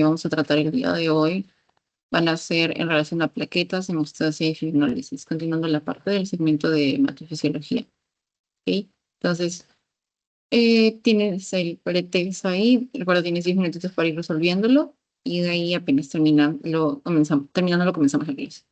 vamos a tratar el día de hoy van a ser en relación a plaquetas, hemostasia y fibrólisis, continuando la parte del segmento de matrofisiología. ¿Ok? Entonces, tienes el pretexto ahí, recuerda, tienes 10 minutitos para ir resolviéndolo y de ahí apenas terminando lo comenzamos la clase.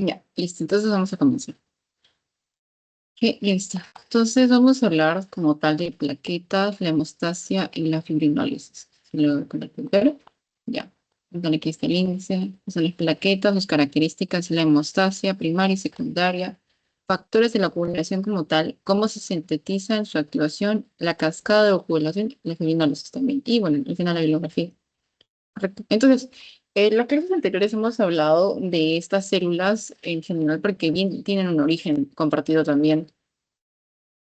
Ya, listo. Entonces vamos a comenzar. Ok, listo. Entonces vamos a hablar como tal de plaquetas, la hemostasia y la fibrinólisis. Si lo veo con el primero. Ya. Entonces aquí está el índice. Son las plaquetas, sus características, la hemostasia primaria y secundaria, factores de la coagulación como tal, cómo se sintetiza en su activación, la cascada de coagulación, la fibrinólisis también. Y bueno, al final la bibliografía. Correcto. Entonces, en las clases anteriores hemos hablado de estas células en general porque bien tienen un origen compartido también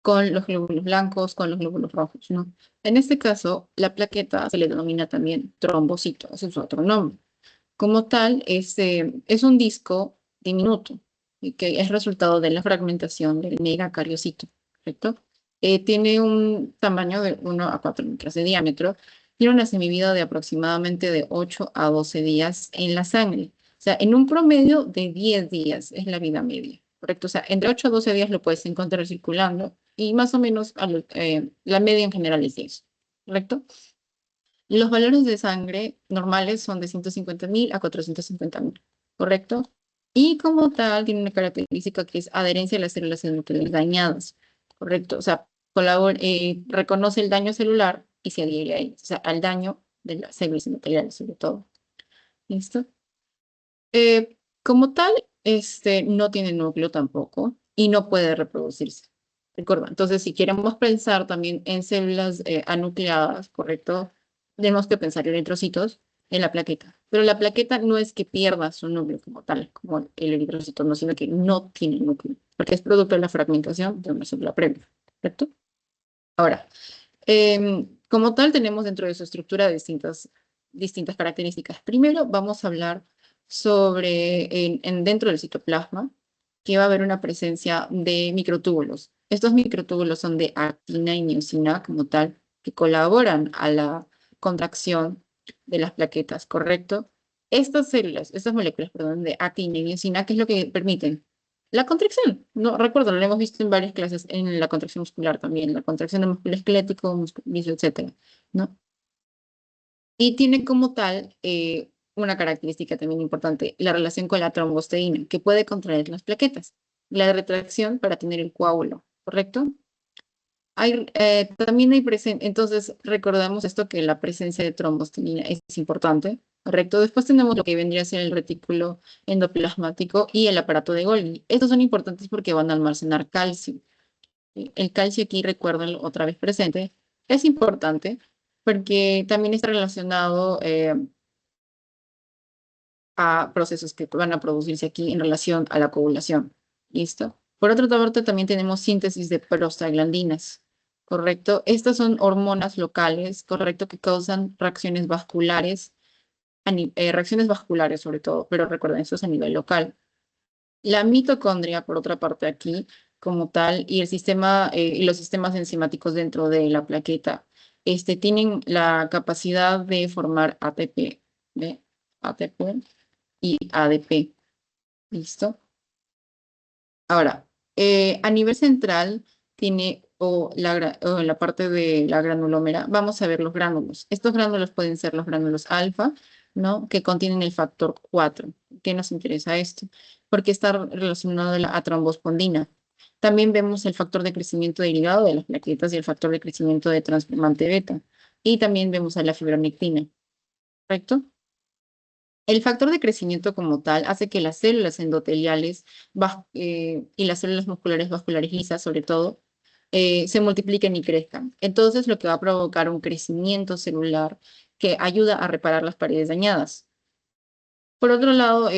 con los glóbulos blancos, con los glóbulos rojos, ¿no? En este caso, la plaqueta se le denomina también trombocito, ese es su otro nombre. Como tal, es un disco diminuto y que es resultado de la fragmentación del megacariocito, ¿correcto? Tiene un tamaño de 1 a 4 micras de diámetro, tiene una semivida de aproximadamente de 8 a 12 días en la sangre. O sea, en un promedio de 10 días es la vida media, ¿correcto? O sea, entre 8 a 12 días lo puedes encontrar circulando y más o menos la media en general es 10, ¿correcto? Los valores de sangre normales son de 150.000 a 450.000, ¿correcto? Y como tal, tiene una característica que es adherencia a las células endoteliales dañadas, ¿correcto? O sea, reconoce el daño celular y se adhiere a ellas, o sea, al daño de las células endoteliales sobre todo. ¿Listo? Como tal, no tiene núcleo tampoco y no puede reproducirse. Recuerda, entonces, si queremos pensar también en células anucleadas, ¿correcto? Tenemos que pensar en eritrocitos en la plaqueta. Pero la plaqueta no es que pierda su núcleo como tal, como el eritrocito, no, sino que no tiene núcleo, porque es producto de la fragmentación de una célula previa, ¿correcto? Ahora, como tal, tenemos dentro de su estructura distintas características. Primero, vamos a hablar sobre, dentro del citoplasma, que va a haber una presencia de microtúbulos. Estos microtúbulos son de actina y miosina, como tal, que colaboran a la contracción de las plaquetas, ¿correcto? Estas moléculas, perdón, de actina y miosina, ¿qué es lo que permiten? La contracción, no recuerdo, lo hemos visto en varias clases en la contracción muscular también, la contracción del músculo esquelético, músculo liso, etcétera, ¿no? Y tiene como tal una característica también importante, la relación con la trombosteína, que puede contraer las plaquetas, la retracción para tener el coágulo, ¿correcto? También hay presente, entonces recordamos esto que la presencia de trombostenina es importante, ¿correcto? Después tenemos lo que vendría a ser el retículo endoplasmático y el aparato de Golgi. Estos son importantes porque van a almacenar calcio. ¿Sí? El calcio aquí, recuerden otra vez presente, es importante porque también está relacionado a procesos que van a producirse aquí en relación a la coagulación. ¿Listo? Por otra parte, también tenemos síntesis de prostaglandinas, ¿correcto? Estas son hormonas locales, ¿correcto? Que causan reacciones vasculares sobre todo, pero recuerden, esto es a nivel local. La mitocondria, por otra parte, aquí, como tal, y y los sistemas enzimáticos dentro de la plaqueta, tienen la capacidad de formar ATP, ¿ve? ATP y ADP. ¿Listo? Ahora, a nivel central tiene o en la parte de la granulómera, vamos a ver los gránulos. Estos gránulos pueden ser los gránulos alfa, ¿no? Que contienen el factor 4. ¿Qué nos interesa esto? Porque está relacionado a trombospondina. También vemos el factor de crecimiento derivado de las plaquetas y el factor de crecimiento de transformante beta. Y también vemos a la fibronectina, ¿correcto? El factor de crecimiento como tal hace que las células endoteliales y las células musculares vasculares lisas, sobre todo, se multipliquen y crezcan. Entonces, lo que va a provocar un crecimiento celular que ayuda a reparar las paredes dañadas. Por otro lado,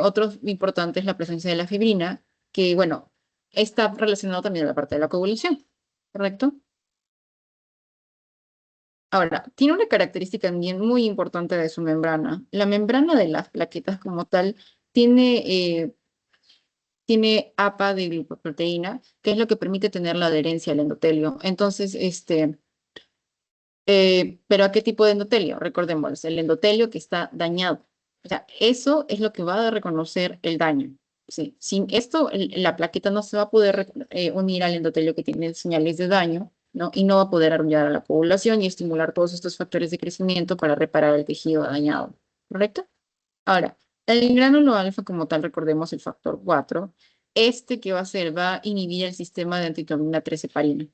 otro importante es la presencia de la fibrina, que, bueno, está relacionado también a la parte de la coagulación, ¿correcto? Ahora, tiene una característica también muy importante de su membrana. La membrana de las plaquetas como tal tiene, tiene APA de glicoproteína, que es lo que permite tener la adherencia al endotelio. Entonces, ¿pero a qué tipo de endotelio? Recordemos, el endotelio que está dañado. O sea, eso es lo que va a reconocer el daño. Sí, sin esto, la plaqueta no se va a poder unir al endotelio que tiene señales de daño, ¿no? Y no va a poder ayudar a la coagulación y estimular todos estos factores de crecimiento para reparar el tejido dañado. ¿Correcto? Ahora, El gránulo alfa como tal, recordemos el factor 4, que va a hacer, va a inhibir el sistema de antitrombina 3 heparina.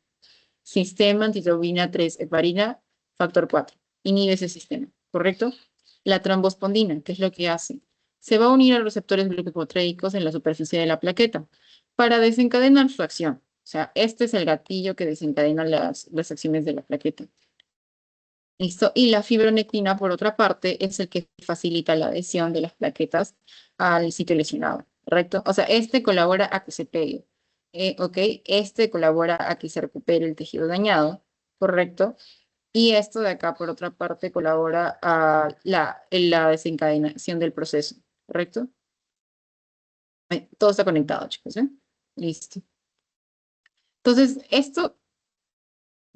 Sistema antitrombina 3 heparina, factor 4. Inhibe ese sistema, ¿correcto? La trombospondina, ¿qué es lo que hace? Se va a unir a los receptores glucoproteicos en la superficie de la plaqueta para desencadenar su acción. O sea, este es el gatillo que desencadena las acciones de la plaqueta. ¿Listo? Y la fibronectina, por otra parte, es el que facilita la adhesión de las plaquetas al sitio lesionado, ¿correcto? O sea, este colabora a que se pegue, ¿ok? Este colabora a que se recupere el tejido dañado, ¿correcto? Y esto de acá, por otra parte, colabora a en la desencadenación del proceso, ¿correcto? Todo está conectado, chicos, ¿eh? Listo. Entonces, esto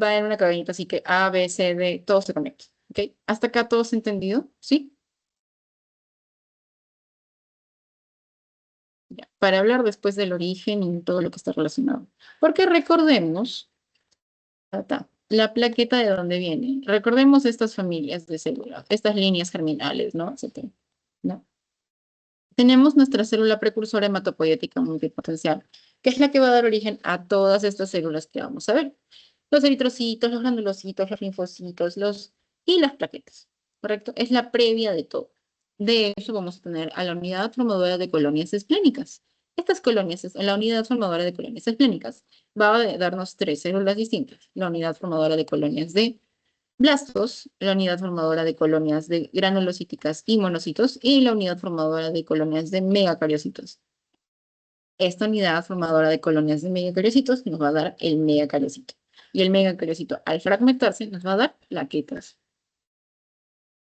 va en una cadenita, así que A, B, C, D, todo se conecta, ¿ok? ¿Hasta acá todo se entendido? ¿Sí? Ya, para hablar después del origen y todo lo que está relacionado. Porque recordemos, la plaqueta de dónde viene. Recordemos estas familias de células, estas líneas germinales, ¿no? ¿No? Tenemos nuestra célula precursora hematopoietica multipotencial, que es la que va a dar origen a todas estas células que vamos a ver. Los eritrocitos, los granulocitos, los linfocitos, y las plaquetas, ¿correcto? Es la previa de todo. De eso vamos a tener a la unidad formadora de colonias esplénicas. Estas colonias, la unidad formadora de colonias esplénicas, va a darnos tres células distintas. La unidad formadora de colonias de blastos, la unidad formadora de colonias de granulocíticas y monocitos, y la unidad formadora de colonias de megacariocitos. Esta unidad formadora de colonias de megacariocitos nos va a dar el megacariocito. Y el megacariocito, al fragmentarse, nos va a dar plaquetas.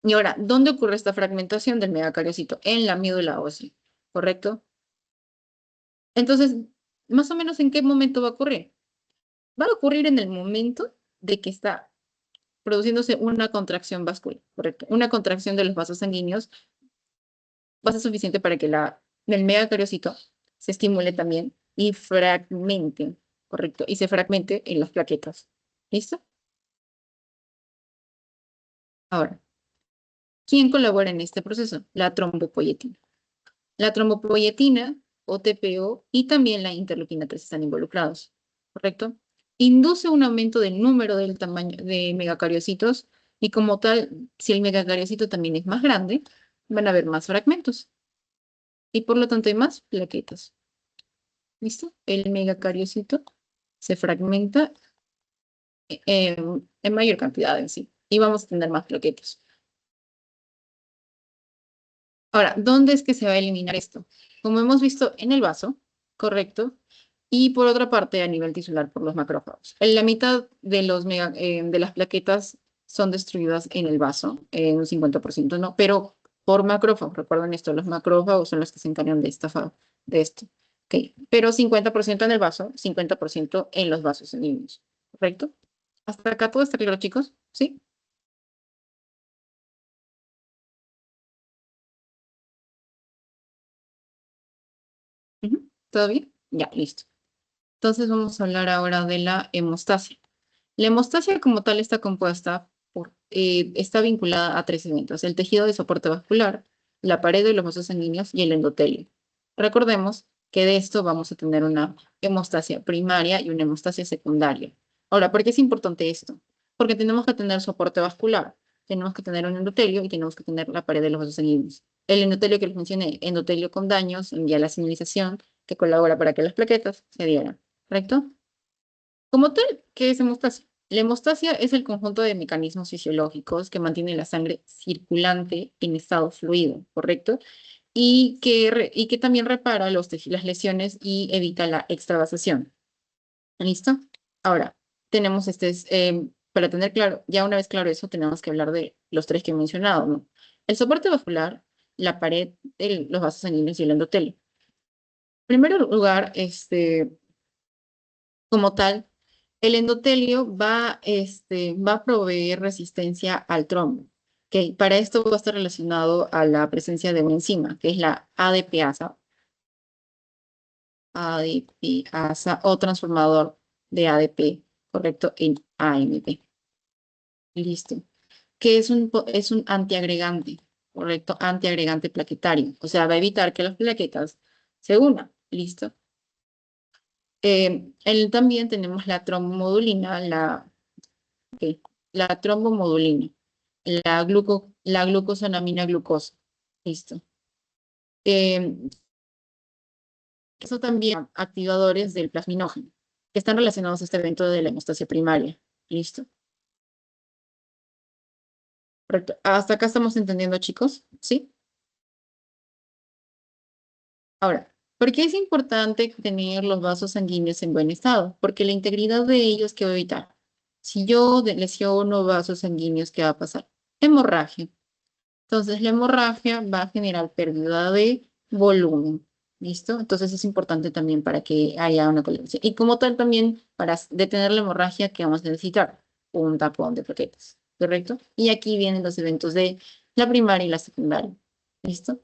Y ahora, ¿dónde ocurre esta fragmentación del megacariocito? En la médula ósea, ¿correcto? Entonces, más o menos, ¿en qué momento va a ocurrir? Va a ocurrir en el momento de que está produciéndose una contracción vascular, ¿correcto? Una contracción de los vasos sanguíneos va a ser suficiente para que el megacariocito se estimule también y fragmente, ¿correcto? Y se fragmente en las plaquetas. ¿Listo? Ahora, ¿quién colabora en este proceso? La trombopoyetina. La trombopoyetina, o TPO, y también la interleuquina 3 están involucrados, ¿correcto? Induce un aumento del número del tamaño de megacariocitos y como tal, si el megacariocito también es más grande, van a haber más fragmentos y por lo tanto hay más plaquetas. ¿Listo? El megacariocito se fragmenta en mayor cantidad en sí y vamos a tener más plaquetas. Ahora, ¿dónde es que se va a eliminar esto? Como hemos visto en el vaso, correcto, y por otra parte a nivel tisular por los macrófagos. En la mitad de, de las plaquetas son destruidas en el vaso, en un 50% no, pero por macrófagos. Recuerden esto, los macrófagos son los que se encargan de esto. Okay. Pero 50% en el vaso, 50% en los vasos sanguíneos, ¿correcto? ¿Hasta acá todo está claro, chicos? ¿Sí? Ujú. ¿Todo bien? Ya, listo. Entonces vamos a hablar ahora de la hemostasia. La hemostasia como tal está compuesta está vinculada a tres elementos: el tejido de soporte vascular, la pared de los vasos sanguíneos y el endotelio. Recordemos que de esto vamos a tener una hemostasia primaria y una hemostasia secundaria. Ahora, ¿por qué es importante esto? Porque tenemos que tener soporte vascular, tenemos que tener un endotelio y tenemos que tener la pared de los vasos sanguíneos. El endotelio que les mencioné, endotelio con daños, envía la señalización que colabora para que las plaquetas se adhieran, ¿correcto? Como tal, ¿qué es hemostasia? La hemostasia es el conjunto de mecanismos fisiológicos que mantienen la sangre circulante en estado fluido, ¿correcto? Y que también repara las lesiones y evita la extravasación. ¿Listo? Ahora, tenemos para tener claro, ya una vez claro eso, tenemos que hablar de los tres que he mencionado, ¿no? El soporte vascular, la pared de los vasos sanguíneos y el endotelio. En primer lugar, como tal, el endotelio va a proveer resistencia al trombo. ¿Ok? Para esto va a estar relacionado a la presencia de una enzima, que es la ADPasa o transformador de ADP, correcto, en AMP. Listo. Que es un antiagregante. ¿correcto? Antiagregante plaquetario. O sea, va a evitar que las plaquetas se unan. ¿Listo? También tenemos la trombomodulina, ok, la trombomodulina, la glucosamina glucosa. ¿Listo? Eh, Eso también activadores del plasminógeno, que están relacionados a este evento de la hemostasia primaria. ¿Listo? Correcto. ¿Hasta acá estamos entendiendo, chicos? ¿Sí? Ahora, ¿por qué es importante tener los vasos sanguíneos en buen estado? Porque la integridad de ellos, ¿qué va a evitar? Si yo lesiono vasos sanguíneos, ¿qué va a pasar? Hemorragia. Entonces, la hemorragia va a generar pérdida de volumen. ¿Listo? Entonces, es importante también para que haya una coagulación. Y como tal, también para detener la hemorragia, ¿qué vamos a necesitar? Un tapón de plaquetas. ¿Correcto? Y aquí vienen los eventos de la primaria y la secundaria. ¿Listo?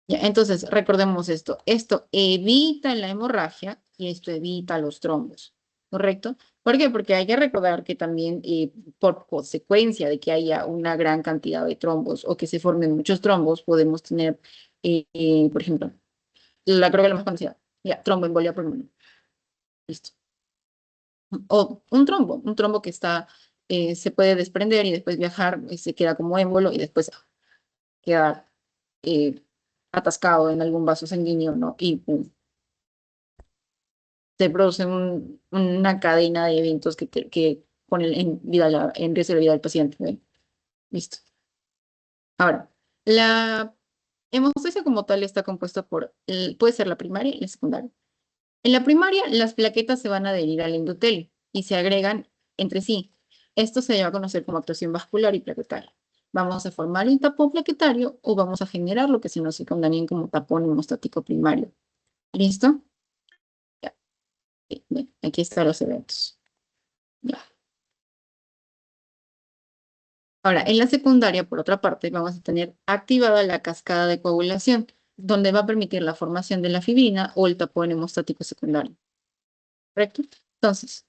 Ya, entonces, recordemos esto. Esto evita la hemorragia y esto evita los trombos, ¿correcto? ¿Por qué? Porque hay que recordar que también por consecuencia de que haya una gran cantidad de trombos o que se formen muchos trombos, podemos tener, por ejemplo, creo que la más conocida, ya, tromboembolia pulmonar. Listo. O un trombo que está, se puede desprender y después viajar, se queda como émbolo y después queda eh, atascado en algún vaso sanguíneo, ¿no? Y pum, se produce una cadena de eventos que ponen en riesgo la vida del paciente. ¿Ven? Listo. Ahora, la hemostasia como tal está compuesta por, puede ser la primaria y la secundaria. En la primaria, las plaquetas se van a adherir al endotelio y se agregan entre sí. Esto se llama a conocer como actuación vascular y plaquetaria. Vamos a formar un tapón plaquetario o vamos a generar lo que se nos conoce también como tapón hemostático primario. ¿Listo? Ya. Bien, aquí están los eventos. Ya. Ahora, en la secundaria, por otra parte, vamos a tener activada la cascada de coagulación, donde va a permitir la formación de la fibrina o el tapón hemostático secundario. ¿Correcto? Entonces,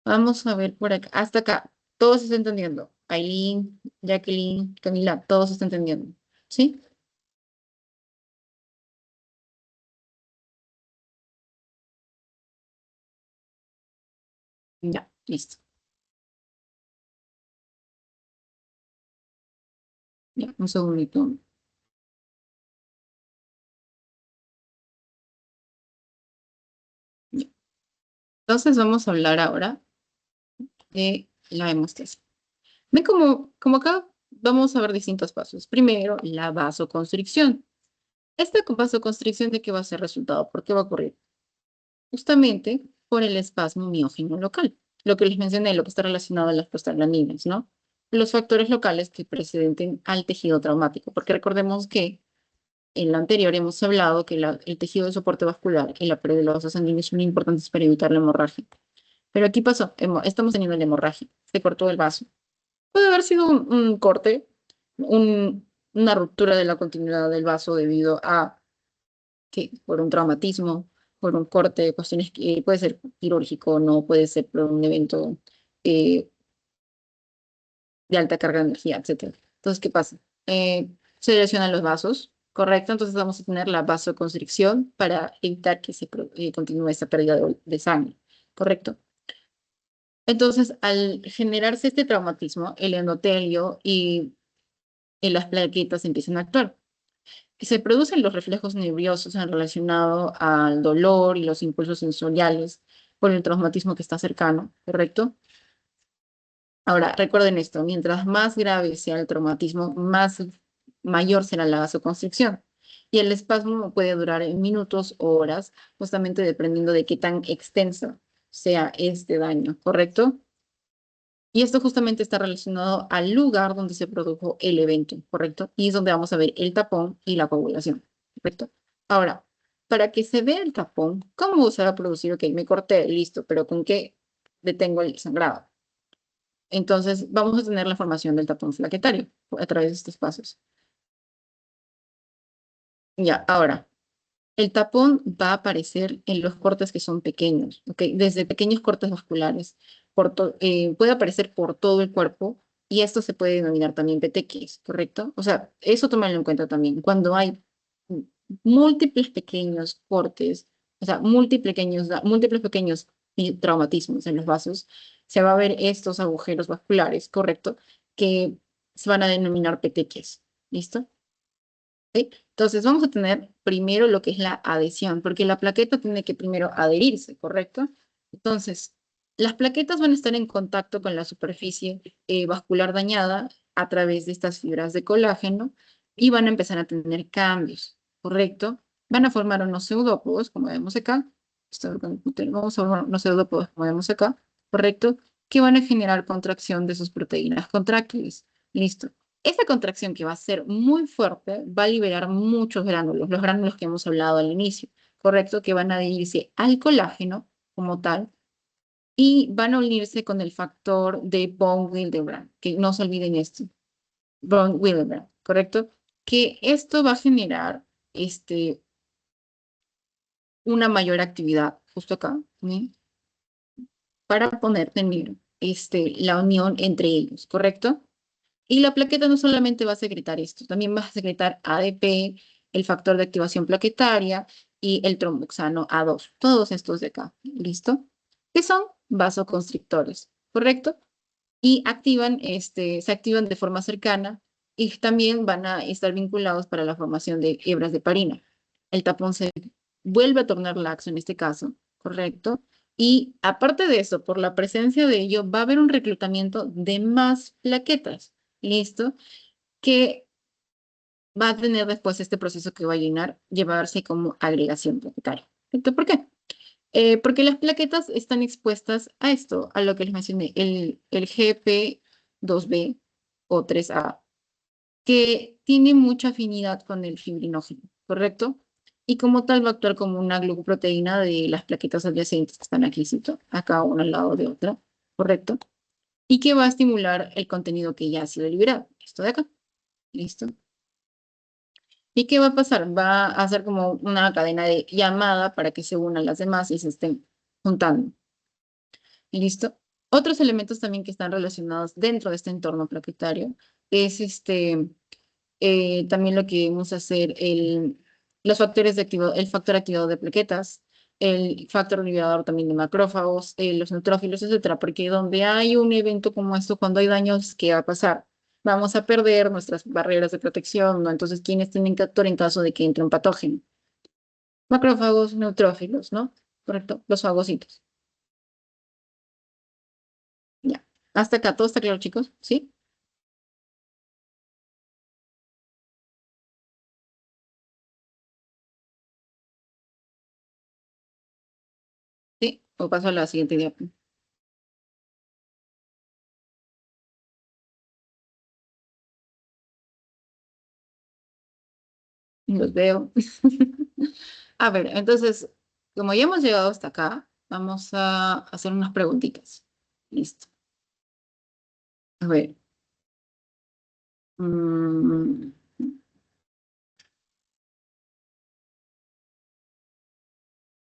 vamos a ver por acá. Hasta acá. Todos se está entendiendo. Aileen, Jacqueline, Camila, todos se está entendiendo. ¿Sí? Ya, listo. Ya, un segundito. Ya. Entonces, vamos a hablar ahora de la hemostasia. Ven como acá vamos a ver distintos pasos. Primero, la vasoconstricción. Esta vasoconstricción, ¿de qué va a ser resultado? ¿Por qué va a ocurrir? Justamente por el espasmo miógeno local. Lo que les mencioné, lo que está relacionado a las prostaglandinas, ¿no? Los factores locales que preceden al tejido traumático. Porque recordemos que en lo anterior hemos hablado que el tejido de soporte vascular y la pared de los vasos sanguíneos son importantes para evitar la hemorragia. Pero aquí pasó, estamos teniendo la hemorragia. Se cortó el vaso. Puede haber sido un corte, una ruptura de la continuidad del vaso debido a que por un traumatismo, por un corte, cuestiones que puede ser quirúrgico, no puede ser por un evento eh, de alta carga de energía, etcétera. Entonces, ¿qué pasa? Se lesionan los vasos, ¿correcto? Entonces vamos a tener la vasoconstricción para evitar que continúe esta pérdida de sangre, ¿correcto? Entonces, al generarse este traumatismo, el endotelio y las plaquetas empiezan a actuar. Se producen los reflejos nerviosos en relacionado al dolor y los impulsos sensoriales por el traumatismo que está cercano, ¿correcto? Ahora, recuerden esto, mientras más grave sea el traumatismo, mayor será la vasoconstricción. Y el espasmo puede durar en minutos o horas, justamente dependiendo de qué tan extenso sea este daño, ¿correcto? Y esto justamente está relacionado al lugar donde se produjo el evento, ¿correcto? Y es donde vamos a ver el tapón y la coagulación, ¿correcto? Ahora, para que se vea el tapón, ¿cómo se va a producir? Ok, me corté, listo, pero ¿con qué detengo el sangrado? Entonces, vamos a tener la formación del tapón plaquetario a través de estos pasos. Ya, ahora, el tapón va a aparecer en los cortes que son pequeños, ¿ok? Desde pequeños cortes vasculares, puede aparecer por todo el cuerpo Y esto se puede denominar también petequias, ¿correcto? O sea, eso tómalo en cuenta también. Cuando hay múltiples pequeños cortes, o sea, múltiples pequeños traumatismos en los vasos, se va a ver estos agujeros vasculares, ¿correcto? Que se van a denominar petequias. ¿Listo? ¿Ok? Entonces vamos a tener primero lo que es la adhesión, porque la plaqueta tiene que primero adherirse, ¿correcto? Entonces, las plaquetas van a estar en contacto con la superficie vascular dañada a través de estas fibras de colágeno y van a empezar a tener cambios, ¿correcto? Van a formar unos pseudópodos, como vemos acá. Vamos a formar unos pseudópodos, como vemos acá, ¿correcto? Que van a generar contracción de sus proteínas contráctiles. Listo. Esa contracción que va a ser muy fuerte va a liberar muchos gránulos, los gránulos que hemos hablado al inicio, ¿correcto? Que van a adherirse al colágeno como tal y van a unirse con el factor de von Willebrand, que no se olviden esto, von Willebrand, ¿correcto? Que esto va a generar una mayor actividad, justo acá, ¿sí? Para poner tener la unión entre ellos, ¿correcto? Y la plaqueta no solamente va a secretar esto, también va a secretar ADP, el factor de activación plaquetaria y el tromboxano A2, todos estos de acá, ¿listo? Que son vasoconstrictores, ¿correcto? Y se activan de forma cercana y también van a estar vinculados para la formación de hebras de parina. El tapón se vuelve a tornar laxo en este caso, ¿correcto? Y aparte de eso, por la presencia de ello, va a haber un reclutamiento de más plaquetas, ¿listo? Que va a tener después este proceso que va a llevarse como agregación plaquetaria. ¿Esto por qué? Porque las plaquetas están expuestas a esto, a lo que les mencioné, el GP2B o 3A, que tiene mucha afinidad con el fibrinógeno, ¿correcto? Y como tal va a actuar como una glucoproteína de las plaquetas adyacentes que están aquí, ¿cierto? Acá una al lado de otra, ¿correcto? Y que va a estimular el contenido que ya ha sido liberado. Esto de acá, ¿listo? ¿Y qué va a pasar? Va a hacer como una cadena de llamada para que se unan las demás y se estén juntando. ¿Listo? Otros elementos también que están relacionados dentro de este entorno plaquetario es también lo que vamos a hacer, los factores el factor activador de plaquetas, el factor liberador también de macrófagos, los neutrófilos, etcétera, porque donde hay un evento como esto, cuando hay daños, ¿qué va a pasar? Vamos a perder nuestras barreras de protección, ¿no? Entonces, ¿quiénes tienen que actuar en caso de que entre un patógeno? Macrófagos, neutrófilos, ¿no? Correcto, los fagocitos. Ya. Hasta acá, ¿todo está claro, chicos? ¿Sí? Sí. O paso a la siguiente idea. Los veo. A ver, entonces, como ya hemos llegado hasta acá, vamos a hacer unas preguntitas. Listo. A ver. mm,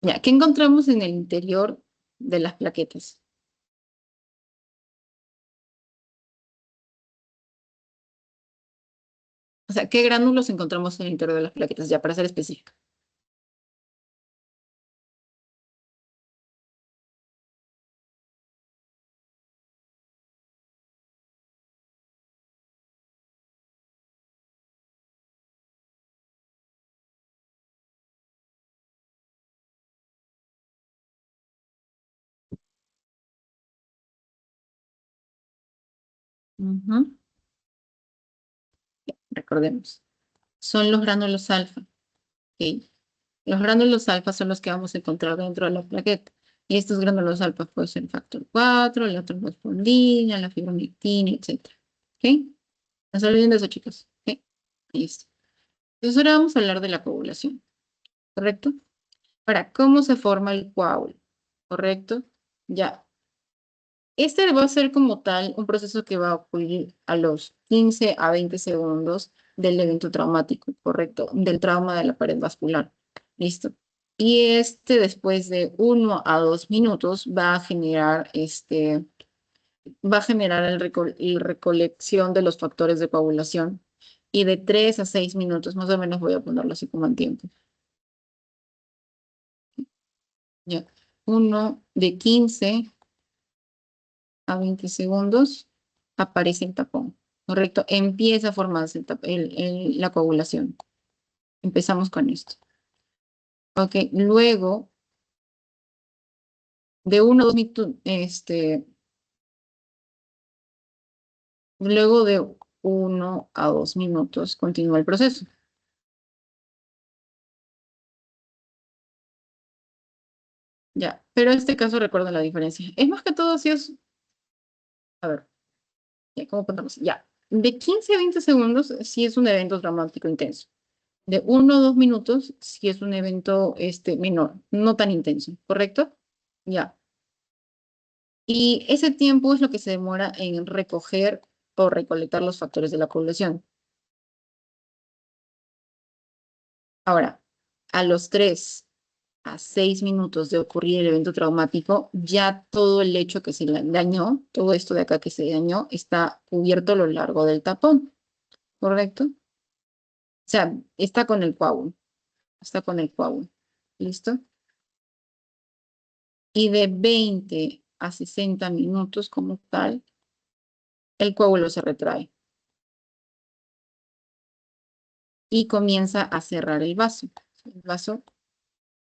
ya, ¿qué encontramos en el interior de las plaquetas? O sea, ¿qué gránulos encontramos en el interior de las plaquetas? Ya, para ser específico. Ujú. Recordemos. Son los gránulos alfa. ¿Ok? Los gránulos alfa son los que vamos a encontrar dentro de la plaqueta. Y estos gránulos alfa pueden ser el factor 4, la trombosponina, la fibronectina, etc. ¿Ok? No se olviden de eso, chicos. ¿Ok? Listo. Entonces ahora vamos a hablar de la coagulación, ¿correcto? Ahora, ¿cómo se forma el coágulo? ¿Correcto? Ya. Este va a ser como tal un proceso que va a ocurrir a los 15 a 20 segundos del evento traumático, ¿correcto? Del trauma de la pared vascular. ¿Listo? Y después de 1 a 2 minutos va a generar va a generar la recolección de los factores de coagulación. Y de 3 a 6 minutos, más o menos voy a ponerlo así como en tiempo. Ya. Uno de 15 a 20 segundos aparece el tapón. ¿Correcto? Empieza a formarse la coagulación. Empezamos con esto. Ok, luego de 1 a 2 minutos, luego de 1 a 2 minutos continúa el proceso. Ya, pero en este caso recuerda la diferencia. Es más que todo si es, a ver, ya, ¿cómo ponemos? Ya, de 15 a 20 segundos si es un evento traumático intenso. De 1 a 2 minutos si es un evento menor, no tan intenso, ¿correcto? Ya. Y ese tiempo es lo que se demora en recoger o recolectar los factores de la población. Ahora, a los 3 a 6 minutos de ocurrir el evento traumático, ya todo el hecho que se le dañó, todo esto de acá que se dañó, está cubierto a lo largo del tapón, ¿correcto? O sea, está con el coágulo, está con el coágulo. ¿Listo? Y de 20 a 60 minutos como tal, el coágulo se retrae y comienza a cerrar el vaso. El vaso,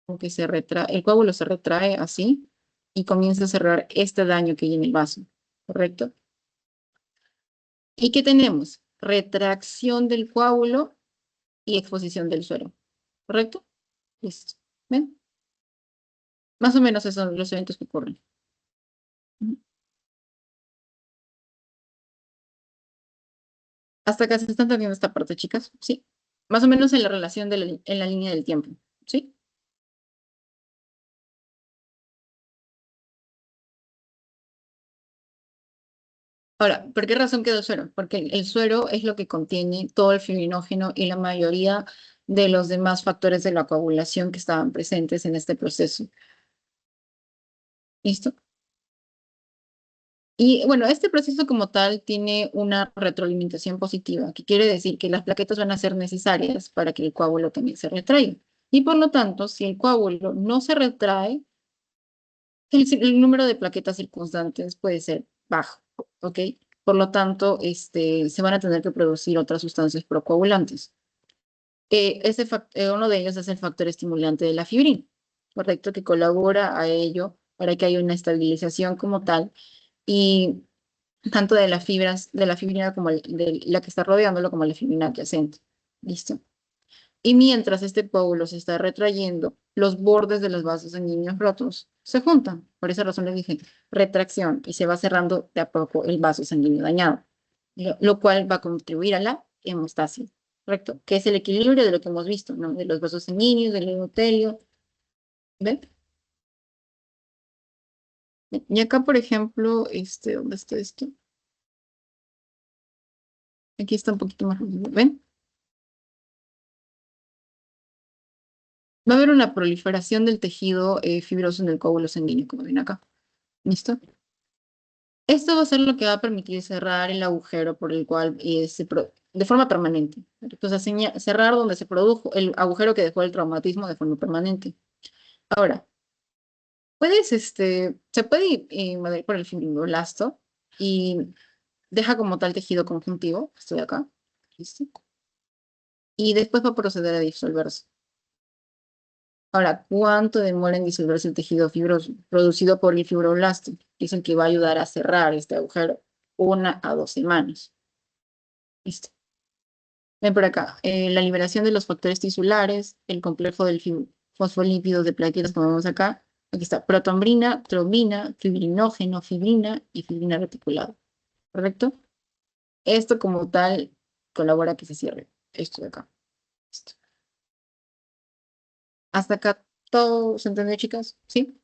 como que se retrae, el coágulo se retrae así y comienza a cerrar este daño que hay en el vaso, ¿correcto? ¿Y qué tenemos? Retracción del coágulo y exposición del suero, ¿correcto? Listo. ¿Ven? Más o menos esos son los eventos que ocurren. Ujú. Hasta acá se están entendiendo esta parte, chicas. Sí. Más o menos en la relación en la línea del tiempo. ¿Sí? Ahora, ¿por qué razón quedó suero? Porque el suero es lo que contiene todo el fibrinógeno y la mayoría de los demás factores de la coagulación que estaban presentes en este proceso. ¿Listo? Y bueno, este proceso como tal tiene una retroalimentación positiva, que quiere decir que las plaquetas van a ser necesarias para que el coágulo también se retraiga. Y por lo tanto, si el coágulo no se retrae, el número de plaquetas circunstantes puede ser bajo, ¿ok? Por lo tanto, se van a tener que producir otras sustancias procoagulantes. Uno de ellos es el factor estimulante de la fibrina, ¿correcto? Que colabora a ello para que haya una estabilización como tal y tanto de las fibras, de la fibrina como de la que está rodeándolo, como la fibrina adyacente. ¿Listo? Y mientras este coágulo se está retrayendo, los bordes de los vasos sanguíneos rotos se juntan. Por esa razón les dije retracción y se va cerrando de a poco el vaso sanguíneo dañado, lo cual va a contribuir a la hemostasis, ¿correcto? Que es el equilibrio de lo que hemos visto, ¿no? De los vasos sanguíneos, del endotelio. ¿Ven? Y acá, por ejemplo, ¿dónde está esto? Aquí está un poquito más. ¿Ven? Va a haber una proliferación del tejido fibroso en el coágulo sanguíneo, como ven acá. ¿Listo? Esto va a ser lo que va a permitir cerrar el agujero por el cual de forma permanente. Entonces, cerrar donde se produjo el agujero que dejó el traumatismo de forma permanente. Ahora, se puede invadir por el fibroblasto y deja como tal tejido conjuntivo, estoy acá, ¿listo? Y después va a proceder a disolverse. Ahora, ¿cuánto demora en disolverse el tejido fibroso producido por el fibroblasto? Que es el que va a ayudar a cerrar este agujero. 1 a 2 semanas. Listo. Ven por acá. La liberación de los factores tisulares, el complejo del fosfolípidos de plaquetas, como vemos acá. Aquí está, protombrina, trombina, fibrinógeno, fibrina y fibrina reticulada. ¿Correcto? Esto como tal colabora a que se cierre esto de acá. Listo. Hasta acá todo se entendió, chicas. ¿Sí?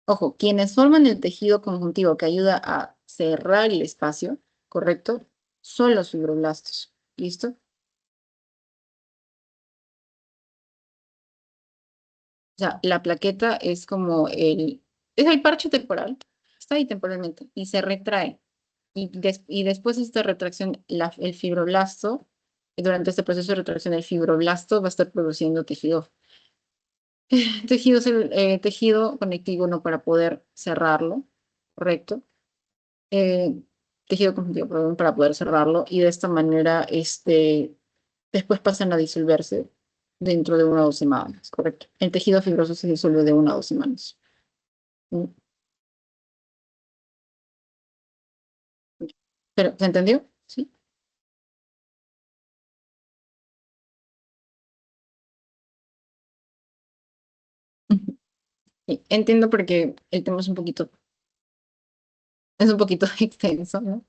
Ojo, quienes forman el tejido conjuntivo que ayuda a cerrar el espacio, ¿correcto? Son los fibroblastos. ¿Listo? O sea, la plaqueta es como el Es el parche temporal, está ahí temporalmente y se retrae. Y después de esta retracción, el fibroblasto, durante este proceso de retracción, el fibroblasto va a estar produciendo tejido, tejido conectivo, ¿no? Para poder cerrarlo, ¿correcto? Eh, tejido conjuntivo, perdón, para poder cerrarlo. Y de esta manera, después pasan a disolverse dentro de 1 o 2 semanas, ¿correcto? El tejido fibroso se disuelve de 1 a 2 semanas. ¿Mm? ¿Pero se entendió? Sí. Ujú. Sí, entiendo porque el tema es un poquito extenso, ¿no?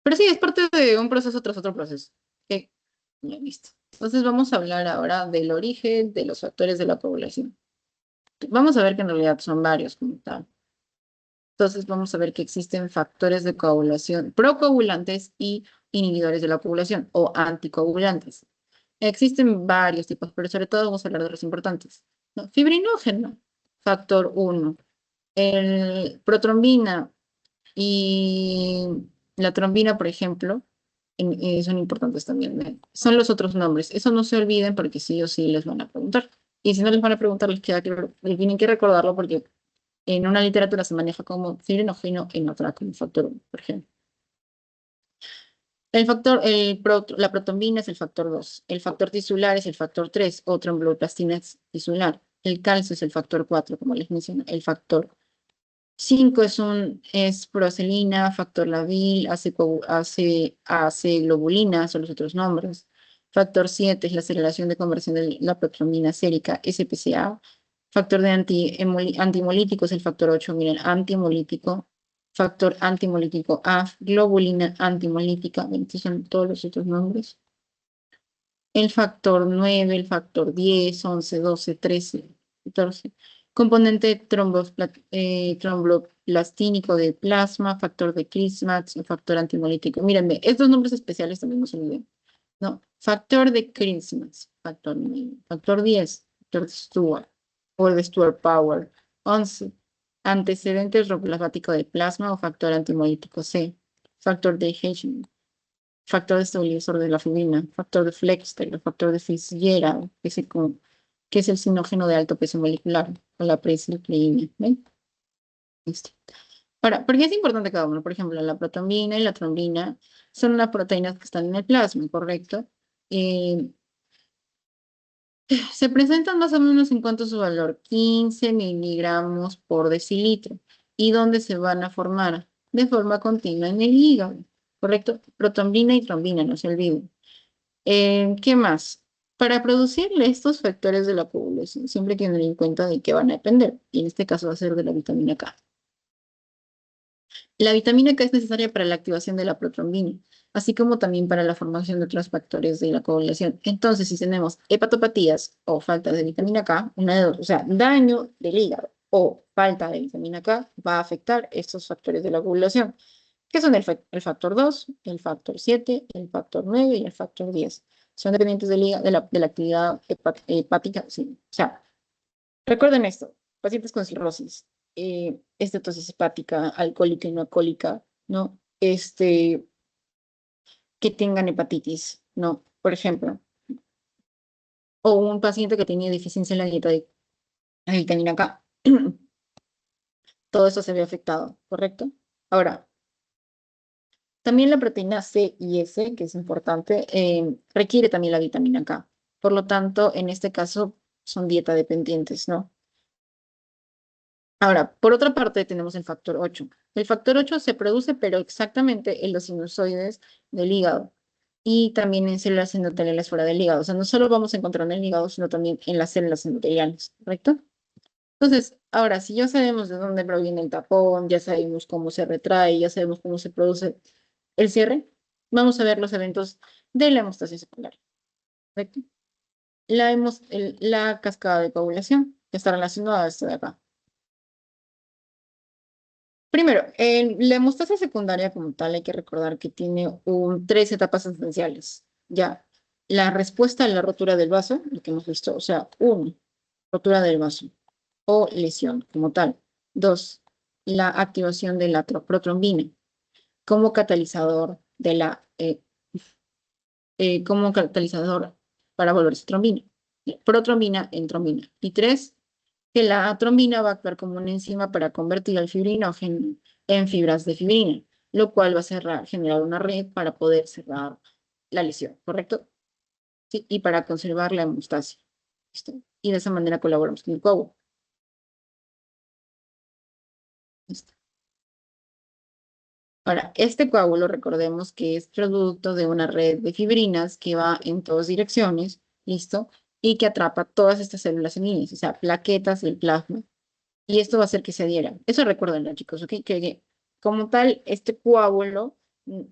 Pero sí, es parte de un proceso tras otro proceso. Ok, ya listo. Entonces vamos a hablar ahora del origen de los factores de la población. Vamos a ver que en realidad son varios como tal. Entonces vamos a ver que existen factores de coagulación procoagulantes y inhibidores de la coagulación o anticoagulantes. Existen varios tipos, pero sobre todo vamos a hablar de los importantes. ¿No? Fibrinógeno, factor uno. El protrombina y la trombina, por ejemplo, son importantes también. Son los otros nombres. Eso no se olviden porque sí o sí les van a preguntar. Y si no les van a preguntar, les queda claro, tienen que recordarlo porque en una literatura se maneja como fibrinógeno, en otra como factor uno, por ejemplo. La protombina es el factor 2. El factor tisular es el factor 3 o tromboplastina es tisular. El calcio es el factor 4, como les mencioné. El factor 5 es proselina, factor labil, aceglobulina, son los otros nombres. Factor 7 es la aceleración de conversión de la protrombina sérica, SPCA. Factor de antimolítico es el factor 8, miren, antimolítico. Factor antimolítico A, globulina antimolítica, ven, estos son todos los otros nombres. El factor 9, el factor 10, 11, 12, 13, 14. Componente tromboplastínico de plasma, factor de Crissmax, el factor antimolítico. Mírenme, estos nombres especiales también no se olviden. No, factor de Crissmax, factor 9, factor 10, factor de Stewart, o de Stewart Power. 11, antecedentes roboplasmático de plasma o factor antimolítico C, factor de Hedgeman, factor de estabilizador de la fibrina, factor de Flexter, el factor de Fitzgerald, que es el sinógeno de alto peso molecular, o la presilcleína. ¿Ven? Listo. Ahora, ¿por qué es importante cada uno? Por ejemplo, la protombina y la trombina son las proteínas que están en el plasma, ¿correcto? Eh, Se presentan más o menos en cuanto a su valor, 15 miligramos por decilitro. ¿Y dónde se van a formar? De forma continua en el hígado, ¿correcto? Protombina y trombina, no se olviden. ¿Qué más? Para producirle estos factores de la coagulación, siempre hay que tener en cuenta de qué van a depender, y en este caso va a ser de la vitamina K. La vitamina K es necesaria para la activación de la protrombina, así como también para la formación de otros factores de la coagulación. Entonces, si tenemos hepatopatías o falta de vitamina K, una de dos, o sea, daño del hígado o falta de vitamina K, va a afectar estos factores de la coagulación, que son el factor 2, el factor 7, el factor 9 y el factor 10. Son dependientes del hígado, de la actividad hepática. Sí. O sea, recuerden esto, pacientes con cirrosis, estetosis hepática, alcohólica y no alcohólica, ¿no? Que tengan hepatitis, ¿no? Por ejemplo, o un paciente que tenía deficiencia en la dieta de vitamina K. Todo eso se ve afectado, ¿correcto? Ahora, también la proteína C y S, que es importante, requiere también la vitamina K. Por lo tanto, en este caso, son dieta dependientes, ¿no? Ahora, por otra parte, tenemos el factor 8. El factor 8 se produce, pero exactamente en los sinusoides del hígado y también en células endoteliales fuera del hígado. O sea, no solo vamos a encontrar en el hígado, sino también en las células endoteliales, ¿correcto? Entonces, ahora, si ya sabemos de dónde proviene el tapón, ya sabemos cómo se retrae, ya sabemos cómo se produce el cierre, vamos a ver los eventos de la hemostasis secundaria, ¿correcto? La cascada de coagulación, que está relacionada a esto de acá. Primero, la hemostasia secundaria como tal, hay que recordar que tiene tres etapas esenciales. Ya, la respuesta a la rotura del vaso, lo que hemos visto, o sea, rotura del vaso o lesión como tal. Dos, la activación de la protrombina como catalizador de como catalizador para volverse trombina. Protrombina en trombina. Y tres, que la trombina va a actuar como una enzima para convertir el fibrinógeno en fibras de fibrina, lo cual va a generar una red para poder cerrar la lesión, ¿correcto? Sí, y para conservar la hemostasia. ¿Listo? Y de esa manera colaboramos con el coágulo. ¿Listo? Ahora, este coágulo, recordemos que es producto de una red de fibrinas que va en todas direcciones, ¿listo? Y que atrapa todas estas células sanguíneas, o sea, plaquetas del plasma. Y esto va a hacer que se adhieran. Eso recuerden, chicos, ¿ok? Que como tal, este coágulo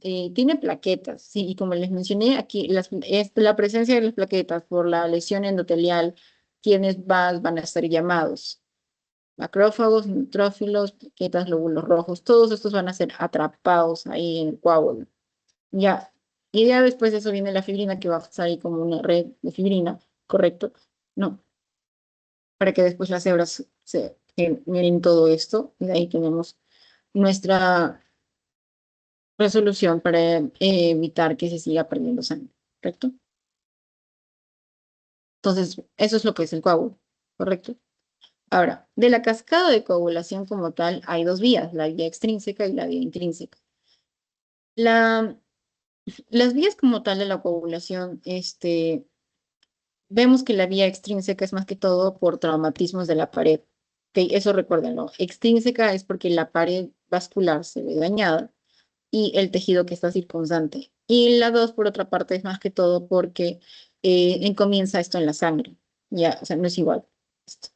tiene plaquetas, ¿sí? Y como les mencioné, aquí la presencia de las plaquetas por la lesión endotelial, quienes van a estar llamados macrófagos, neutrófilos, plaquetas, glóbulos rojos, todos estos van a ser atrapados ahí en el coágulo. Ya. Y ya después de eso viene la fibrina que va a pasar ahí como una red de fibrina, ¿correcto? No, para que después las hebras se generen todo esto. Y de ahí tenemos nuestra resolución para evitar que se siga perdiendo sangre, ¿correcto? Entonces, eso es lo que es el coágulo, ¿correcto? Ahora, de la cascada de coagulación como tal, hay dos vías, la vía extrínseca y la vía intrínseca. La, las vías como tal de la coagulación, vemos que la vía extrínseca es más que todo por traumatismos de la pared. ¿Ok? Eso recuérdenlo. Extrínseca es porque la pared vascular se ve dañada y el tejido que está circundante. Y la dos, por otra parte, es más que todo porque comienza esto en la sangre. Ya, o sea, no es igual. Esto.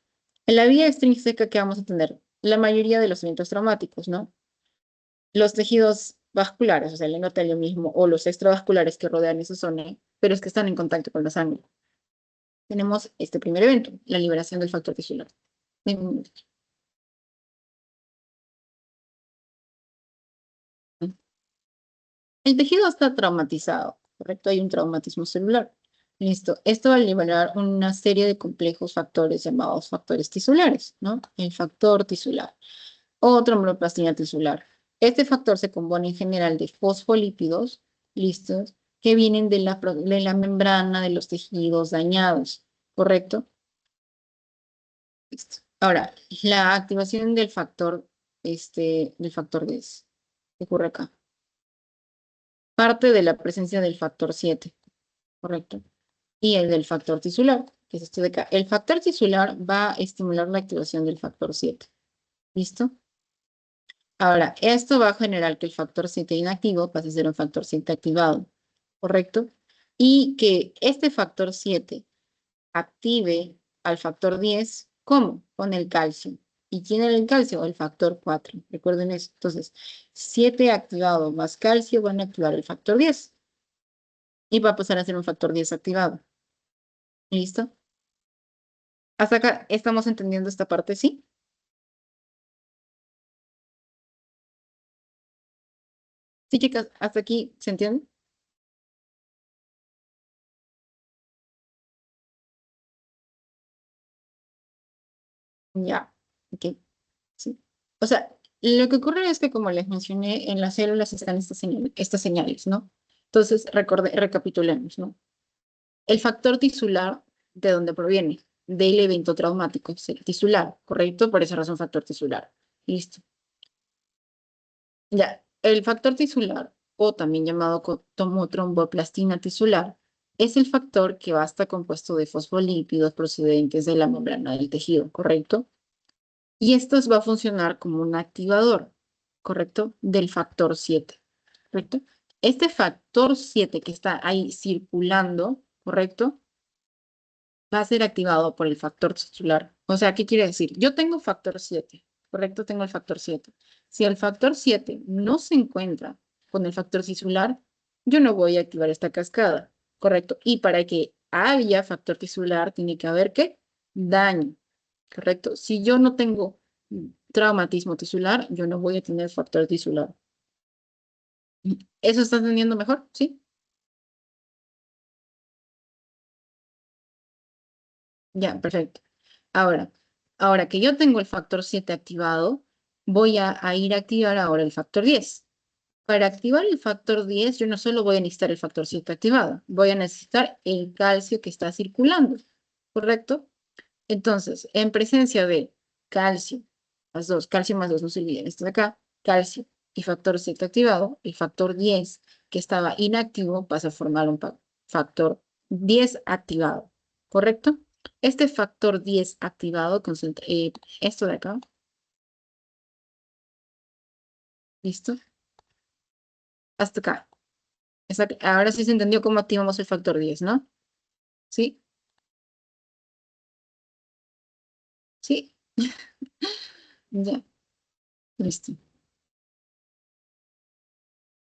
En la vía extrínseca que vamos a tener la mayoría de los eventos traumáticos, ¿no? Los tejidos vasculares, o sea, el endotelio mismo, o los extravasculares que rodean esa zona, pero es que están en contacto con la sangre. Tenemos este primer evento, la liberación del factor tisular. El tejido está traumatizado, ¿correcto? Hay un traumatismo celular. Listo. Esto va a liberar una serie de complejos factores llamados factores tisulares, ¿no? El factor tisular o tromboplastina tisular. Este factor se compone en general de fosfolípidos, listos, que vienen de la membrana de los tejidos dañados, ¿correcto? Listo. Ahora, la activación del factor 10, ¿qué ocurre acá? Parte de la presencia del factor 7, ¿correcto? Y el del factor tisular, que es esto de acá. El factor tisular va a estimular la activación del factor 7. ¿Listo? Ahora, esto va a generar que el factor 7 inactivo pase a ser un factor 7 activado, ¿correcto? Y que este factor 7 active al factor 10, ¿cómo? Con el calcio. ¿Y quién era el calcio? El factor 4. Recuerden eso. Entonces, 7 activado más calcio van a activar el factor 10 y va a pasar a ser un factor 10 activado. ¿Listo? Hasta acá estamos entendiendo esta parte, ¿sí? Sí, chicas, hasta aquí, ¿se entiende? Ya, ok, sí. O sea, lo que ocurre es que, como les mencioné, en las células están estas señales, ¿no? Entonces, recapitulemos, ¿no? El factor tisular, ¿de dónde proviene? Del evento traumático, es el tisular, ¿correcto? Por esa razón, factor tisular. Listo. Ya, el factor tisular, o también llamado tromboplastina tisular, es el factor que va a estar compuesto de fosfolípidos procedentes de la membrana del tejido, ¿correcto? Y esto va a funcionar como un activador, ¿correcto? Del factor 7, ¿correcto? Este factor 7 que está ahí circulando, ¿correcto? Va a ser activado por el factor tisular. O sea, ¿qué quiere decir? Yo tengo factor 7, ¿correcto? Tengo el factor 7. Si el factor 7 no se encuentra con el factor tisular, yo no voy a activar esta cascada, ¿correcto? Y para que haya factor tisular, tiene que haber, ¿qué? Daño, ¿correcto? Si yo no tengo traumatismo tisular, yo no voy a tener factor tisular. ¿Eso está entendiendo mejor? ¿Sí? Ya, perfecto. Ahora, Ahora que yo tengo el factor 7 activado, voy a ir a activar ahora el factor 10. Para activar el factor 10, yo no solo voy a necesitar el factor 7 activado, voy a necesitar el calcio que está circulando, ¿correcto? Entonces, en presencia de calcio, calcio más 2, no se olviden, esto de acá, calcio y factor 7 activado, el factor 10 que estaba inactivo pasa a formar un factor 10 activado, ¿correcto? Este factor 10 activado, esto de acá, ¿listo? Hasta acá. Ahora sí se entendió cómo activamos el factor 10, ¿no? ¿Sí? ¿Sí? Ya, listo.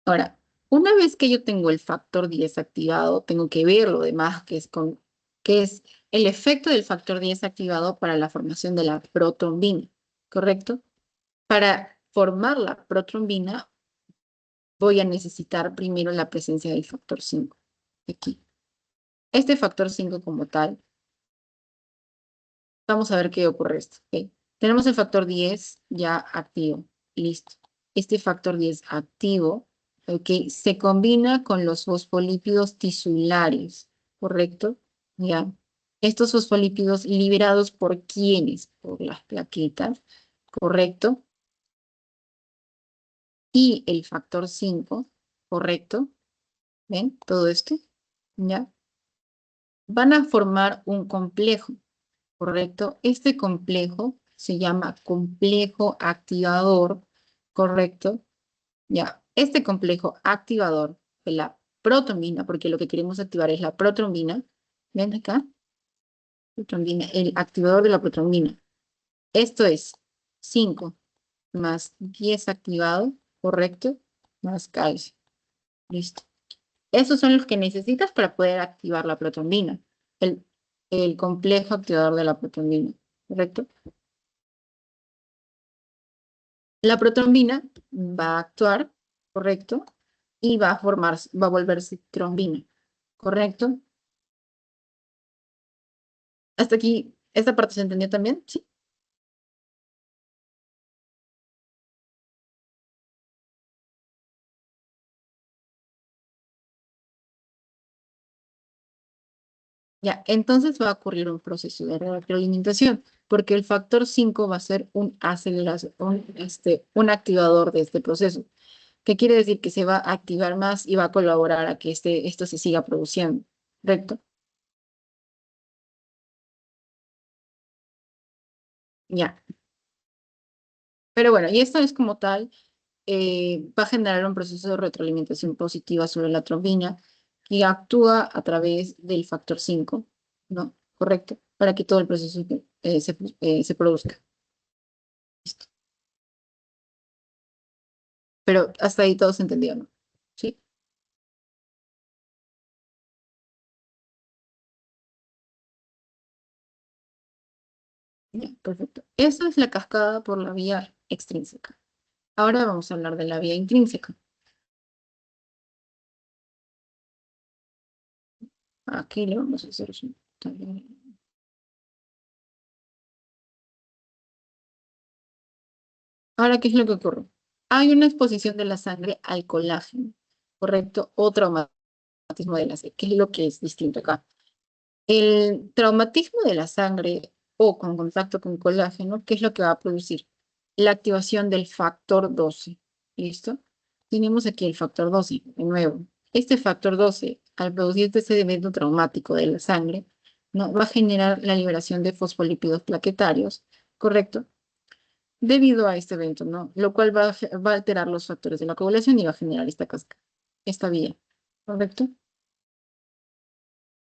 Ahora, una vez que yo tengo el factor 10 activado, tengo que ver lo demás, que es el efecto del factor 10 activado para la formación de la protrombina, ¿correcto? Para formar la protrombina, voy a necesitar primero la presencia del factor 5, aquí. Este factor 5 como tal, vamos a ver qué ocurre esto, ¿ok? Tenemos el factor 10 ya activo, listo. Este factor 10 activo, ¿ok? Se combina con los fosfolípidos tisulares, ¿correcto? Ya. Estos fosfolípidos liberados por ¿quiénes? Por las plaquetas, ¿correcto? Y el factor 5, ¿correcto? ¿Ven? Todo esto, ¿ya? Van a formar un complejo, ¿correcto? Este complejo se llama complejo activador, ¿correcto? Ya, este complejo activador de la protrombina, porque lo que queremos activar es la protrombina, ¿ven acá? Protrombina, el activador de la protrombina. Esto es 5 más 10 activado, ¿correcto? Más calcio, listo. Esos son los que necesitas para poder activar la protrombina, el, el complejo activador de la protrombina, ¿correcto? La protrombina va a actuar, ¿correcto? Y va a volverse trombina, ¿correcto? Hasta aquí, ¿esta parte se entendió también? Sí. Ya, entonces va a ocurrir un proceso de retroalimentación, porque el factor 5 va a ser un acelerador, un activador de este proceso. ¿Qué quiere decir? Que se va a activar más y va a colaborar a que esto se siga produciendo, ¿correcto? Ya. Pero bueno, y esto es como tal, va a generar un proceso de retroalimentación positiva sobre la trombina que actúa a través del factor 5, ¿no? ¿Correcto? Para que todo el proceso se produzca. Listo. Pero hasta ahí todo se entendió, ¿no? Sí, ya, perfecto. Esa es la cascada por la vía extrínseca. Ahora vamos a hablar de la vía intrínseca. Aquí le vamos a hacer también. Ahora, ¿qué es lo que ocurre? Hay una exposición de la sangre al colágeno, ¿correcto? O traumatismo de la sangre, ¿qué es lo que es distinto acá? El traumatismo de la sangre o con contacto con colágeno, ¿qué es lo que va a producir? La activación del factor 12. ¿Listo? Tenemos aquí el factor 12, de nuevo. Este factor 12, al producir este evento traumático de la sangre, ¿no? Va a generar la liberación de fosfolípidos plaquetarios, ¿correcto? Debido a este evento, ¿no? Lo cual va a alterar los factores de la coagulación y va a generar esta cascada, esta vía, ¿correcto?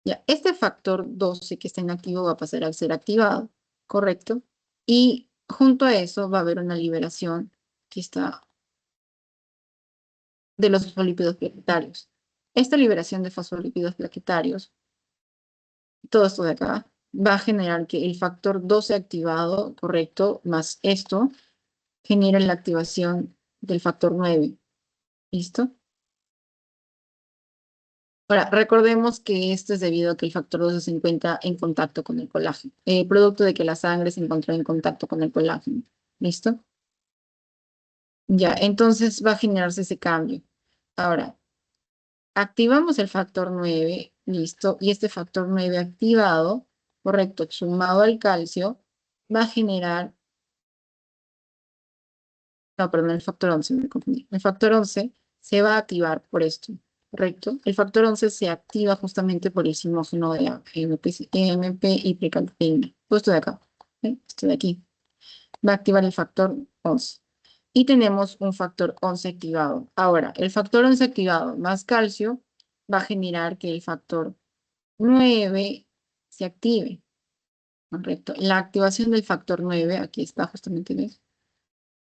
Ya, este factor 12 que está inactivo va a pasar a ser activado, ¿correcto? Y junto a eso va a haber una liberación que está de los fosfolípidos plaquetarios. Esta liberación de fosfolípidos plaquetarios, todo esto de acá, va a generar que el factor 12 activado, ¿correcto? Más esto, genera la activación del factor 9. ¿Listo? Ahora, recordemos que esto es debido a que el factor 12 se encuentra en contacto con el colágeno, producto de que la sangre se encontró en contacto con el colágeno. ¿Listo? Ya, entonces va a generarse ese cambio. Ahora, activamos el factor 9, listo, y este factor 9 activado, correcto, sumado al calcio, va a generar, no, perdón, el factor 11, me confundí. El factor 11 se va a activar por esto, correcto. El factor 11 se activa justamente por el simógeno de AMP y precalciteína. Justo de acá, esto de aquí. Va a activar el factor 11. Y tenemos un factor 11 activado. Ahora, el factor 11 activado más calcio va a generar que el factor 9 se active, ¿correcto? La activación del factor 9, aquí está justamente, ¿ves?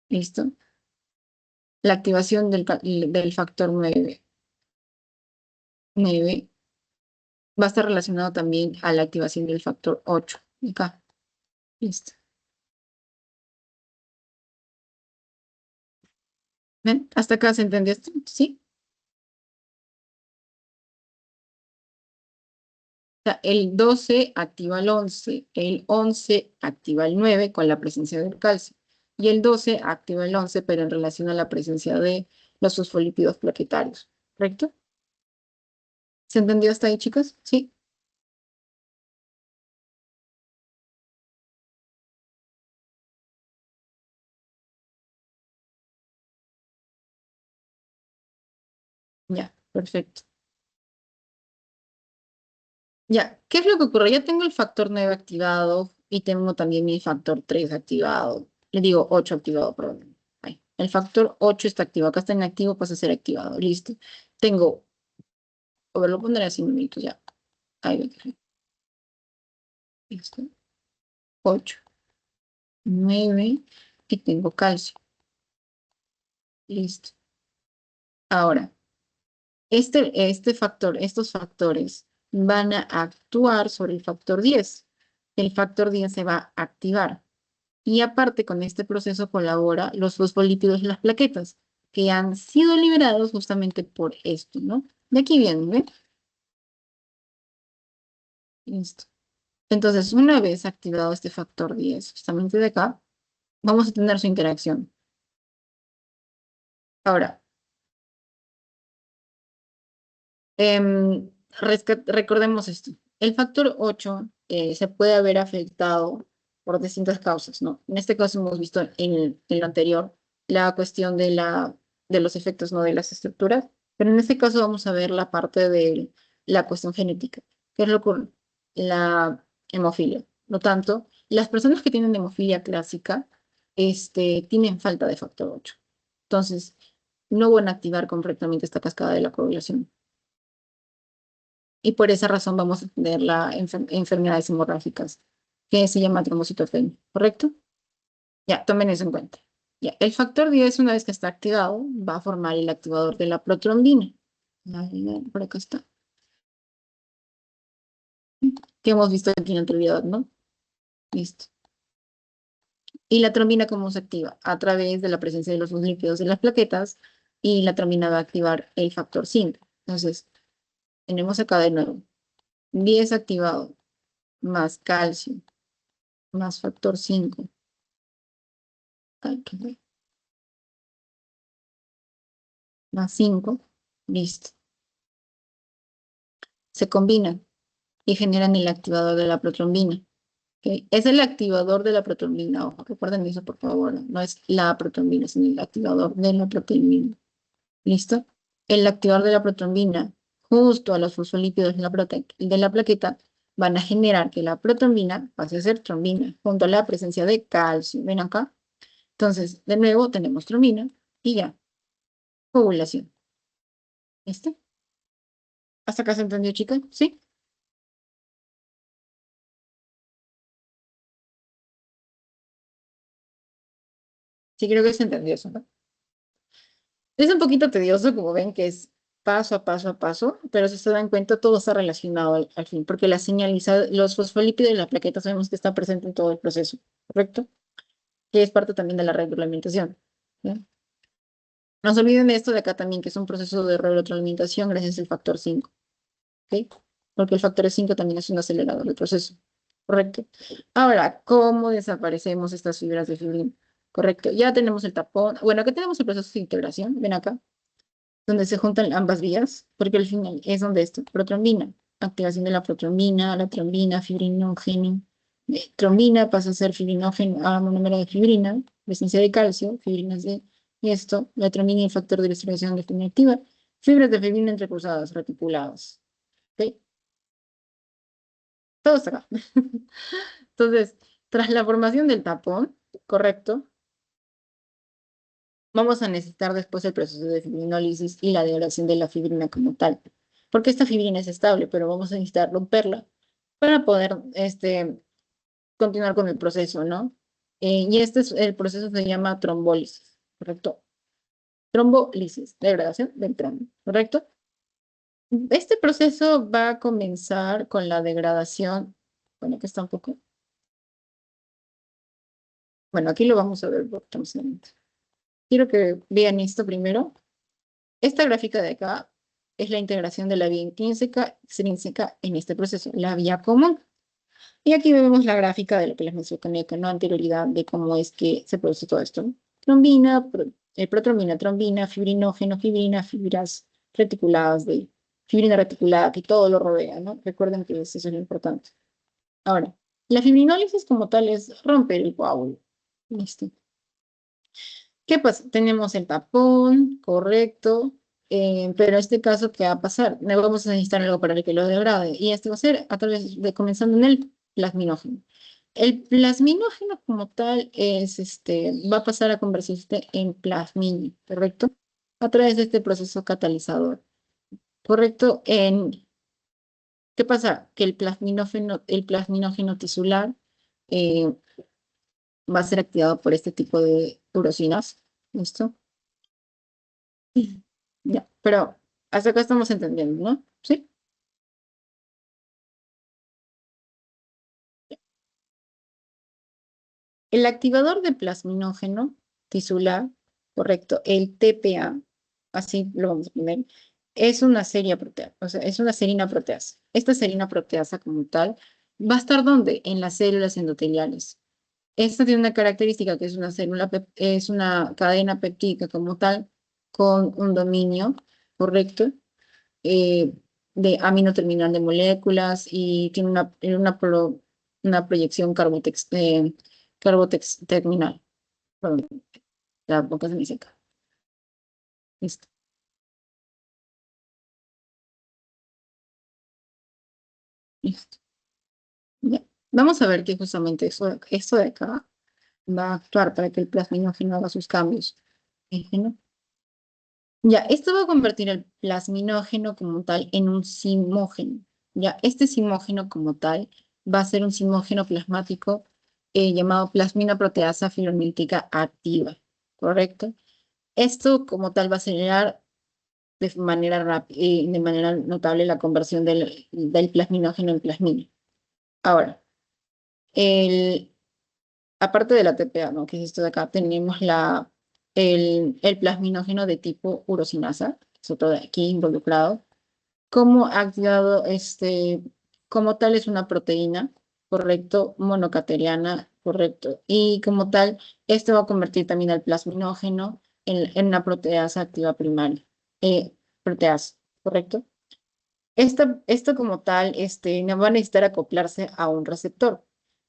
¿Listo? La activación del factor 9 va a estar relacionado también a la activación del factor 8. Acá, listo. ¿Ven? ¿Hasta acá se entendió esto? ¿Sí? Sea, el 12 activa el 11 activa el 9 con la presencia del calcio, y el 12 activa el 11 pero en relación a la presencia de los fosfolípidos plaquetarios, ¿correcto? ¿Se entendió hasta ahí, chicos? Sí. Ya, perfecto. Ya, ¿qué es lo que ocurre? Ya tengo el factor 9 activado y tengo también mi factor 3 activado. Le digo 8 activado, perdón. Ahí. El factor 8 está activo. Acá está inactivo, pasa a ser activado. Listo. Tengo, a ver, lo pondré así en minutos ya. Ahí va. Listo. 8, 9 y tengo calcio. Listo. Ahora, este factor, estos factores van a actuar sobre el factor 10. El factor 10 se va a activar. Y aparte, con este proceso colabora los fosfolípidos y las plaquetas, que han sido liberados justamente por esto, ¿no? De aquí vienen, ¿ven? Listo. Entonces, una vez activado este factor 10, justamente de acá, vamos a tener su interacción. Ahora, recordemos esto. El factor 8 se puede haber afectado por distintas causas, ¿no? En este caso hemos visto en lo anterior la cuestión de los efectos, ¿no? De las estructuras, pero en este caso vamos a ver la parte de la cuestión genética, que es lo que la hemofilia. No tanto, las personas que tienen hemofilia clásica tienen falta de factor 8. Entonces, no van a activar correctamente esta cascada de la coagulación. Y por esa razón vamos a tener las enfermedades hemorrágicas, que se llama trombocitopenia, ¿correcto? Ya, tomen eso en cuenta. Ya, el factor 10, una vez que está activado, va a formar el activador de la protrombina. Por acá está. Que hemos visto aquí en la anterioridad, ¿no? Listo. ¿Y la trombina cómo se activa? A través de la presencia de los lípidos de las plaquetas, y la trombina va a activar el factor 5. Entonces, tenemos acá de nuevo 10 activado, más calcio, más factor 5. Más 5, listo. Se combinan y generan el activador de la protrombina. ¿Ok? Es el activador de la protrombina, ojo, recuerden eso por favor, no es la protrombina, sino el activador de la protrombina. ¿Listo? El activador de la protrombina, justo a los fosfolípidos de la plaqueta, van a generar que la protrombina pase a ser trombina, junto a la presencia de calcio. ¿Ven acá? Entonces, de nuevo, tenemos trombina y ya, coagulación. ¿Listo? ¿Hasta acá se entendió, chicas? ¿Sí? Sí, creo que se entendió eso, ¿no? Es un poquito tedioso, como ven, que es paso a paso a paso, pero si se dan cuenta, todo está relacionado al fin, porque los fosfolípidos y la plaqueta sabemos que están presentes en todo el proceso, ¿correcto? Que es parte también de la retroalimentación. ¿Ya? No se olviden de esto de acá también, que es un proceso de retroalimentación gracias al factor 5. ¿ok? Porque el factor 5 también es un acelerador del proceso, ¿correcto? Ahora, ¿cómo desaparecemos estas fibras de fibrina? Correcto, ya tenemos el tapón. Bueno, acá tenemos el proceso de integración, ven acá, donde se juntan ambas vías, porque al final es donde esto, protrombina, activación de la trombina, fibrinógeno, trombina pasa a ser fibrinógeno a monómero de fibrina, presencia de calcio, fibrinas de, y esto, la trombina y el factor de extracción de fibrina activa, fibras de fibrina entrecruzadas, reticuladas, ¿ok? Todo está acá. Entonces, tras la formación del tapón, correcto, vamos a necesitar después el proceso de fibrinólisis y la degradación de la fibrina como tal. Porque esta fibrina es estable, pero vamos a necesitar romperla para poder continuar con el proceso, ¿no? Y el proceso se llama trombólisis, ¿correcto? Trombólisis, degradación del trombo, ¿correcto? Este proceso va a comenzar con la degradación, bueno, que está un poco, bueno, aquí lo vamos a ver porque estamos en. Quiero que vean esto primero. Esta gráfica de acá es la integración de la vía intrínseca, extrínseca en este proceso, la vía común. Y aquí vemos la gráfica de lo que les mencioné con anterioridad de cómo es que se produce todo esto, ¿no? Trombina, protrombina, trombina, fibrinógeno, fibrina, fibras reticuladas de fibrina reticulada, que todo lo rodea, ¿no? Recuerden que eso es lo importante. Ahora, la fibrinólisis como tal es romper el coágulo. ¿Listo? ¿Qué pasa? Tenemos el tapón, correcto, pero en este caso, ¿qué va a pasar? No vamos a necesitar algo para que lo degrade, y esto va a ser a través de comenzando en el plasminógeno. El plasminógeno como tal va a pasar a convertirse en plasminio, ¿correcto? A través de este proceso catalizador, ¿correcto? ¿Qué pasa? Que el plasminógeno tisular eh, va a ser activado por este tipo de urosinas, ¿listo? Ya, pero hasta acá estamos entendiendo, ¿no? Sí. El activador de plasminógeno tisular, correcto, el TPA, así lo vamos a poner, es una serie proteasa, o sea, es una serina proteasa. Esta serina proteasa como tal va a estar ¿dónde? En las células endoteliales. Esta tiene una característica que es una es una cadena peptídica como tal con un dominio, correcto, eh, de amino terminal de moléculas y tiene una proyección carbotex terminal. Perdón, la boca se me seca. Listo. Listo. Ya. Vamos a ver que justamente esto de acá va a actuar para que el plasminógeno haga sus cambios. ¿No? Ya, esto va a convertir el plasminógeno como tal en un simógeno. Ya, este simógeno como tal va a ser un simógeno plasmático llamado plasmina proteasa fibromíltica activa, ¿correcto? Esto como tal va a acelerar de manera rápida y de manera notable la conversión del plasminógeno en plasmina. Ahora, el, aparte de la TPA, ¿no? Que es esto de acá, tenemos el plasminógeno de tipo urosinasa, que es otro de aquí involucrado. Como activado, como tal es una proteína, correcto, monocateriana, correcto. Y como tal, esto va a convertir también al plasminógeno en una proteasa activa primaria, proteasa, correcto. Esto como tal, no va a necesitar acoplarse a un receptor.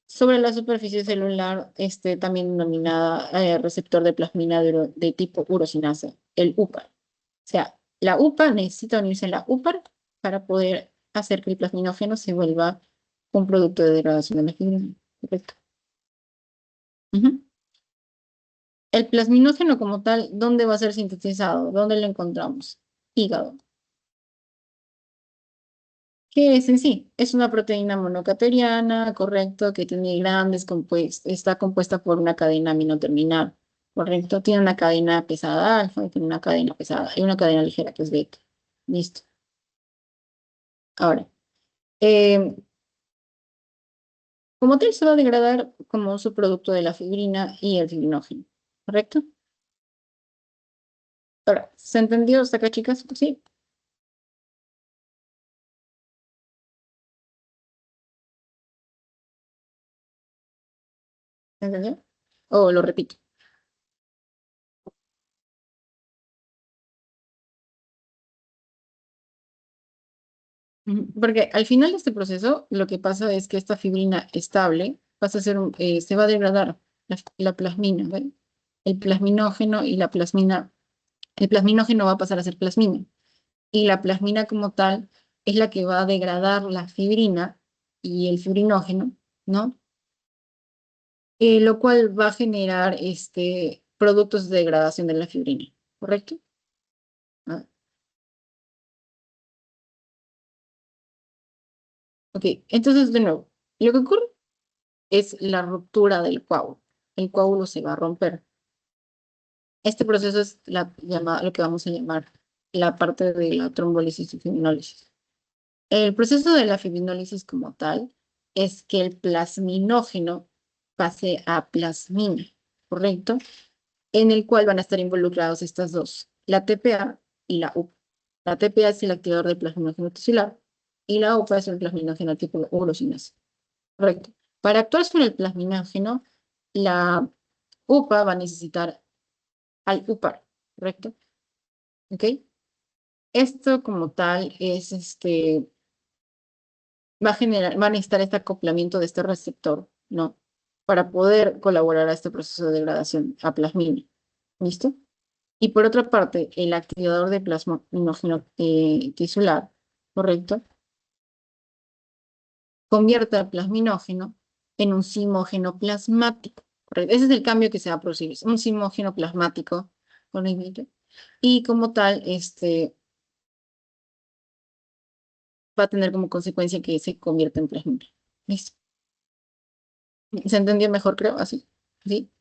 Sobre la superficie celular, también denominada receptor de plasmina de tipo urosinasa, el UPAR. O sea, la UPA necesita unirse a la UPAR para poder hacer que el plasminógeno se vuelva un producto de degradación de la fibrina. Correcto. Ujú. El plasminógeno como tal, ¿dónde va a ser sintetizado? ¿Dónde lo encontramos? Hígado. ¿Qué es en sí? Es una proteína monocateriana, correcto, que tiene grandes compuestos, está compuesta por una cadena aminoterminal, correcto, tiene una cadena pesada alfa y tiene una cadena pesada y una cadena ligera que es beta. Listo. Ahora, eh, como tal se va a degradar como un subproducto de la fibrina y el fibrinógeno, ¿correcto? Ahora, ¿se entendió hasta acá, chicas? Sí. ¿Entendió? O lo repito. Porque al final de este proceso, lo que pasa es que esta fibrina estable pasa a ser se va a degradar la plasmina, ¿ve? El plasminógeno y la plasmina, el plasminógeno va a pasar a ser plasmina. Y la plasmina como tal es la que va a degradar la fibrina y el fibrinógeno, ¿no? Lo cual va a generar productos de degradación de la fibrina, ¿correcto? Ah, ok, entonces de nuevo, lo que ocurre es la ruptura del coágulo. El coágulo se va a romper. Este proceso es lo que vamos a llamar la parte de la trombólisis y fibrinólisis. El proceso de la fibrinólisis como tal es que el plasminógeno pase a plasmina, ¿correcto? En el cual van a estar involucrados estas dos, la TPA y la UPA. La TPA es el activador del plasminógeno tisular y la UPA es el plasminógeno tipo urosinasa, ¿correcto? Para actuar sobre el plasminógeno, la UPA va a necesitar al UPAR, ¿correcto? ¿Ok? Esto como tal es va a necesitar este acoplamiento de este receptor, ¿no? Para poder colaborar a este proceso de degradación a plasmina. ¿Listo? Y por otra parte, el activador de plasminógeno tisular, ¿correcto? Convierte al plasminógeno en un simógeno plasmático, ¿correcto? Ese es el cambio que se va a producir, es un simógeno plasmático, ¿correcto? Y como tal, va a tener como consecuencia que se convierta en plasmina. ¿Listo? ¿Se entendió mejor, creo? Así. ¿Sí?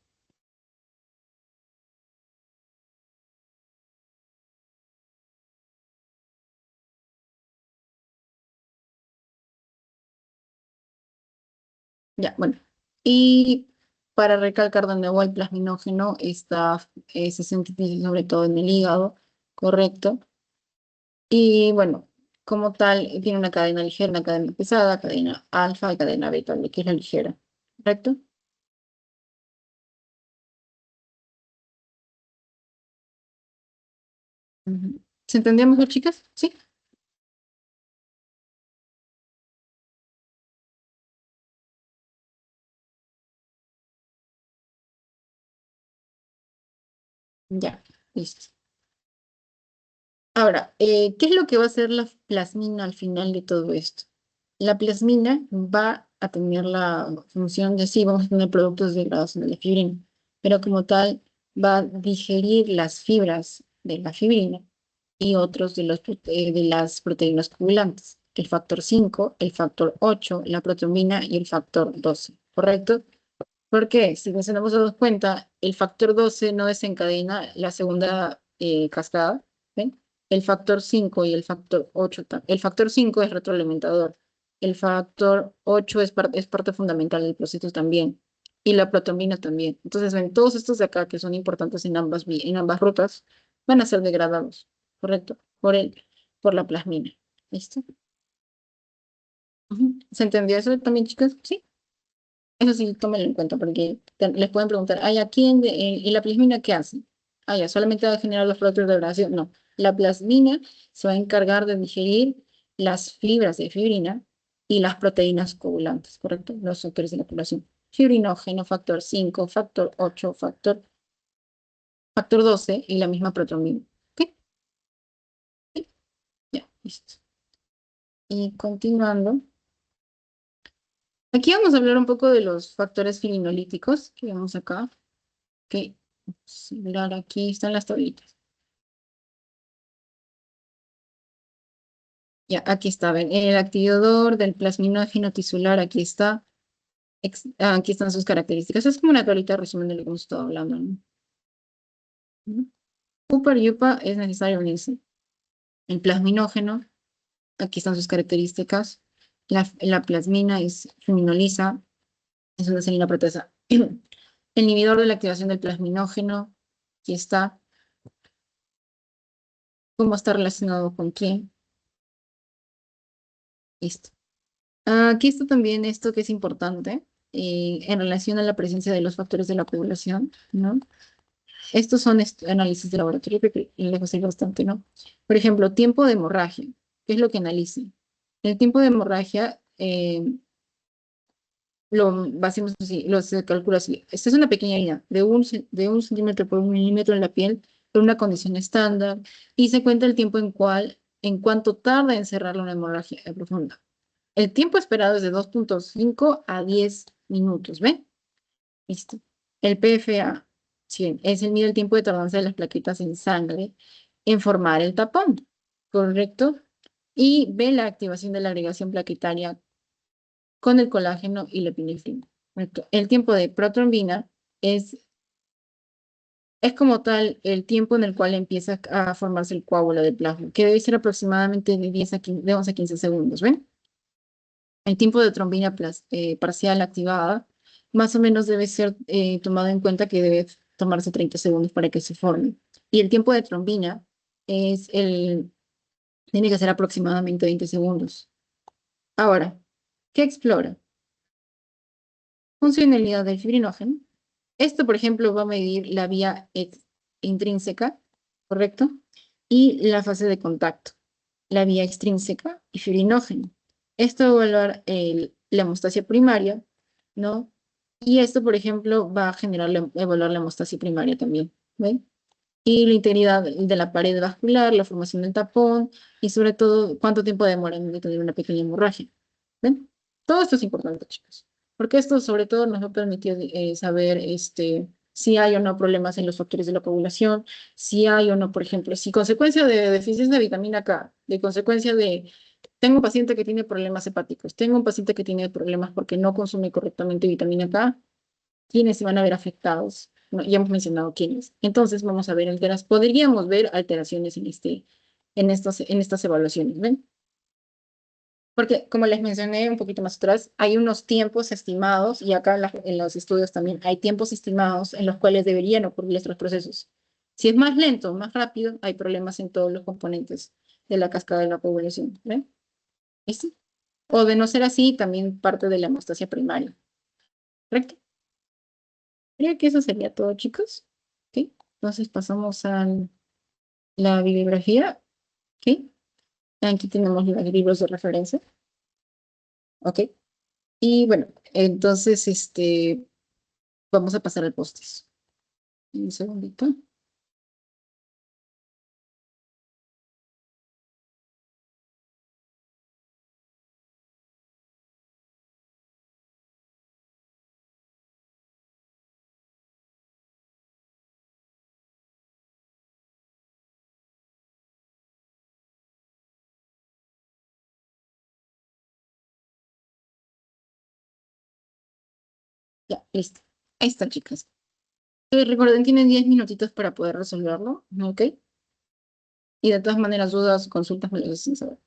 Ya, bueno. Y para recalcar de nuevo, el plasminógeno se sintetiza sobre todo en el hígado, ¿correcto? Y bueno, como tal, tiene una cadena ligera, una cadena pesada, cadena alfa y cadena beta, lo que es la ligera, ¿correcto? Ujú. ¿Se entendió mejor, chicas? Sí. Ya, listo. Ahora, ¿qué es lo que va a hacer la plasmina al final de todo esto? La plasmina va a tener la función de sí, vamos a tener productos degradados de la fibrina, pero como tal va a digerir las fibras de la fibrina y otros de las proteínas coagulantes, el factor 5, el factor 8, la proteomina y el factor 12, ¿correcto? Porque si nos damos cuenta, el factor 12 no desencadena la segunda cascada, ¿ven? El factor 5 y el factor 8, el factor 5 es retroalimentador, el factor 8 es parte fundamental del proceso también, y la protomina también. Entonces, ven, todos estos de acá que son importantes en ambas rutas van a ser degradados, ¿correcto? Por la plasmina. ¿Listo? Ujú. ¿Se entendió eso también, chicas? Sí. Eso sí, tómenlo en cuenta porque les pueden preguntar, ay, ¿a quién y la plasmina qué hace? Ah, ya, solamente va a generar los productos de degradación. No, la plasmina se va a encargar de digerir las fibras de fibrina y las proteínas coagulantes, ¿correcto? Los factores de la población. Fibrinógeno, factor 5, factor 8, factor 12 y la misma proteína. ¿Ok? Sí, ya, listo. Y continuando, aquí vamos a hablar un poco de los factores fibrinolíticos que vemos acá. Ok, vamos a mirar aquí están las tablitas. Ya, aquí está, ven, el activador del plasminógeno tisular, aquí está. Aquí están sus características. Es como una tablita de resumen de lo que hemos estado hablando, ¿no? Ujú. UPAR y UPA es necesario unirse. El plasminógeno, aquí están sus características. La plasmina es luminoliza, es una selena proteasa. El inhibidor de la activación del plasminógeno, aquí está. ¿Cómo está relacionado con quién? Listo. Aquí está también esto que es importante. en relación a la presencia de los factores de la población, ¿no? Estos son análisis de laboratorio que les va a ser bastante, ¿no? Por ejemplo, tiempo de hemorragia. ¿Qué es lo que analiza? El tiempo de hemorragia lo basamos así, lo se calcula así. Esta es una pequeña herida de 1 centímetro por 1 milímetro en la piel, por una condición estándar, y se cuenta el tiempo en cuánto tarda en cerrar una hemorragia profunda. El tiempo esperado es de 2,5 a 10 minutos, ¿ven? Listo. El PFA, sí, es el mide el tiempo de tardanza de las plaquetas en sangre en formar el tapón, ¿correcto? Y ve la activación de la agregación plaquetaria con el colágeno y la epinefrina. ¿Correcto? El tiempo de protrombina es como tal el tiempo en el cual empieza a formarse el coágulo de plasma, que debe ser aproximadamente de 10 a 15, de 11 a 15 segundos, ¿ven? El tiempo de trombina parcial activada más o menos debe ser tomado en cuenta que debe tomarse 30 segundos para que se forme. Y el tiempo de trombina tiene que ser aproximadamente 20 segundos. Ahora, ¿qué explora? Funcionalidad del fibrinógeno. Esto, por ejemplo, va a medir la vía intrínseca, ¿correcto? Y la fase de contacto, la vía extrínseca y fibrinógeno. Esto va a evaluar la hemostasia primaria, ¿no? Y esto, por ejemplo, va a evaluar la hemostasia primaria también, ¿ven? Y la integridad de la pared vascular, la formación del tapón y sobre todo cuánto tiempo demora en tener una pequeña hemorragia. ¿Ven? Todo esto es importante, chicos, porque esto sobre todo nos va a permitir saber si hay o no problemas en los factores de la coagulación, si hay o no, por ejemplo, si consecuencia de deficiencia de vitamina K, de consecuencia de, tengo un paciente que tiene problemas hepáticos, tengo un paciente que tiene problemas porque no consume correctamente vitamina K, quiénes se van a ver afectados. No, ya hemos mencionado quiénes. Entonces vamos a ver podríamos ver alteraciones en estas evaluaciones, ¿ven? Porque como les mencioné un poquito más atrás, hay unos tiempos estimados y acá en los estudios también hay tiempos estimados en los cuales deberían ocurrir estos procesos. Si es más lento, más rápido, hay problemas en todos los componentes de la cascada de la población, ¿ven? ¿Listo? O de no ser así, también parte de la hemostasia primaria. ¿Correcto? Creo que eso sería todo, chicos. ¿Ok? Entonces pasamos a la bibliografía. ¿Ok? Aquí tenemos los libros de referencia. ¿Ok? Y bueno, entonces vamos a pasar al postes. Un segundito. Ya, listo. Ahí está, chicas. Recuerden, tienen 10 minutitos para poder resolverlo. ¿Ok? Y de todas maneras, dudas, consultas, me las hacen saber.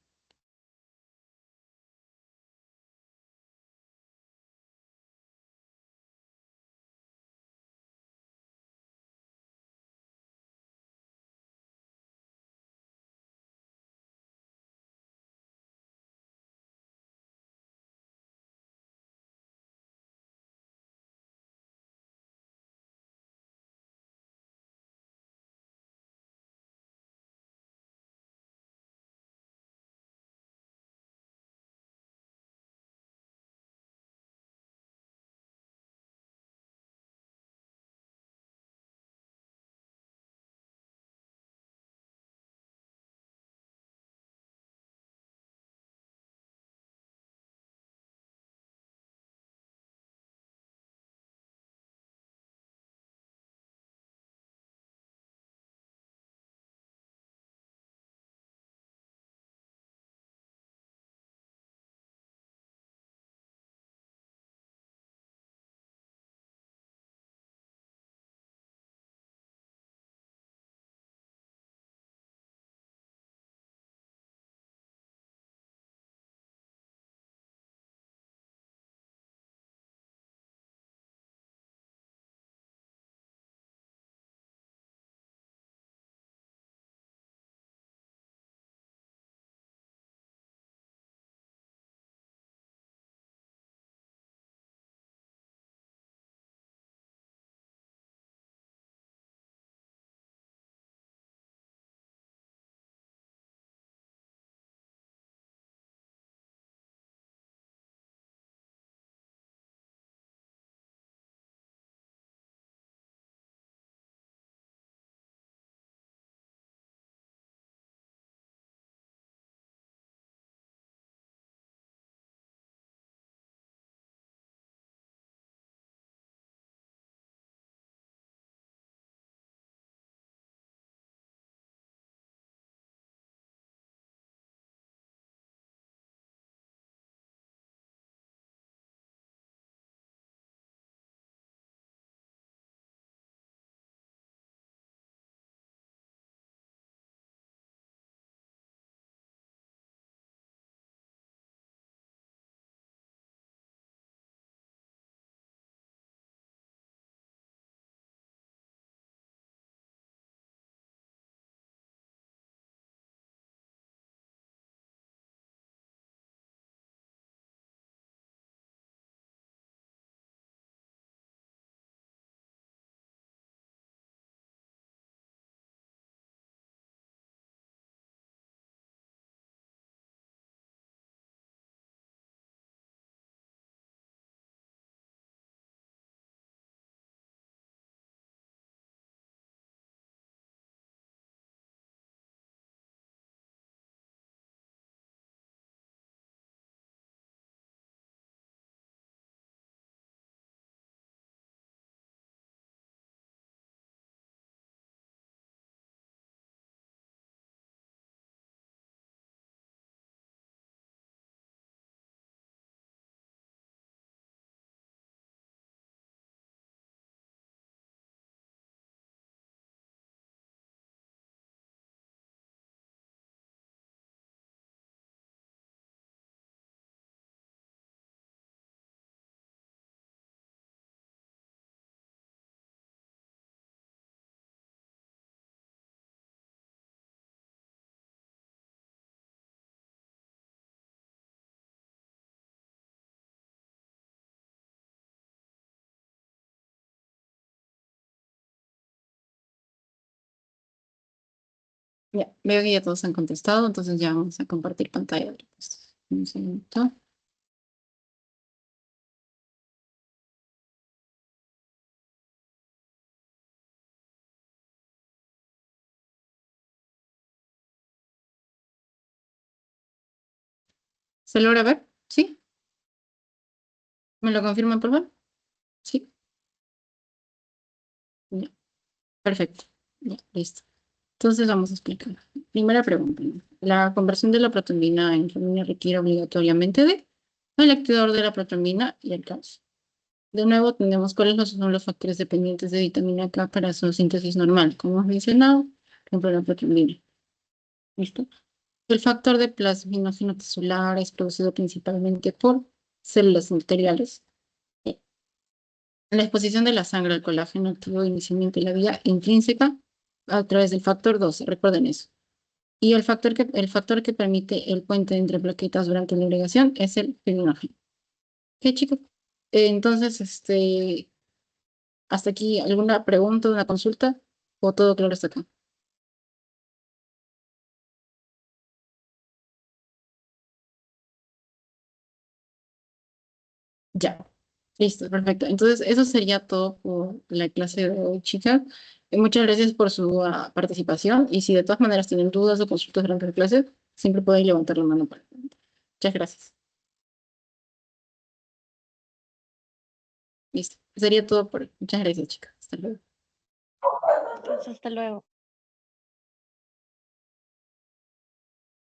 Ya, veo que ya todos han contestado, entonces ya vamos a compartir pantalla de respuestas. Un segundo. ¿Se logra ver? ¿Sí? ¿Me lo confirman, por favor? Sí. Ya, perfecto. Ya, listo. Entonces vamos a explicar. Primera pregunta, ¿no? La conversión de la proteína en familia requiere obligatoriamente de el activador de la proteína y el calcio. De nuevo, tenemos son los factores dependientes de vitamina K para su síntesis normal, como hemos mencionado, por ejemplo, la proteína. ¿Listo? El factor de plasminogen tisular es producido principalmente por células endoteliales. La exposición de la sangre al colágeno activo inicialmente la vía intrínseca a través del factor 12, recuerden eso. Y el factor que permite el puente entre plaquetas durante la irrigación es el fibrinógeno. ¿Qué, chicos? Entonces, hasta aquí, ¿alguna pregunta, una consulta? ¿O todo claro hasta acá? Ya. Listo, perfecto. Entonces, eso sería todo por la clase de hoy, chicas. Muchas gracias por su participación. Y si de todas maneras tienen dudas o consultas durante la clase, siempre pueden levantar la mano para preguntar. Muchas gracias. Listo. Sería todo por hoy. Muchas gracias, chicas. Hasta luego. Entonces, hasta luego.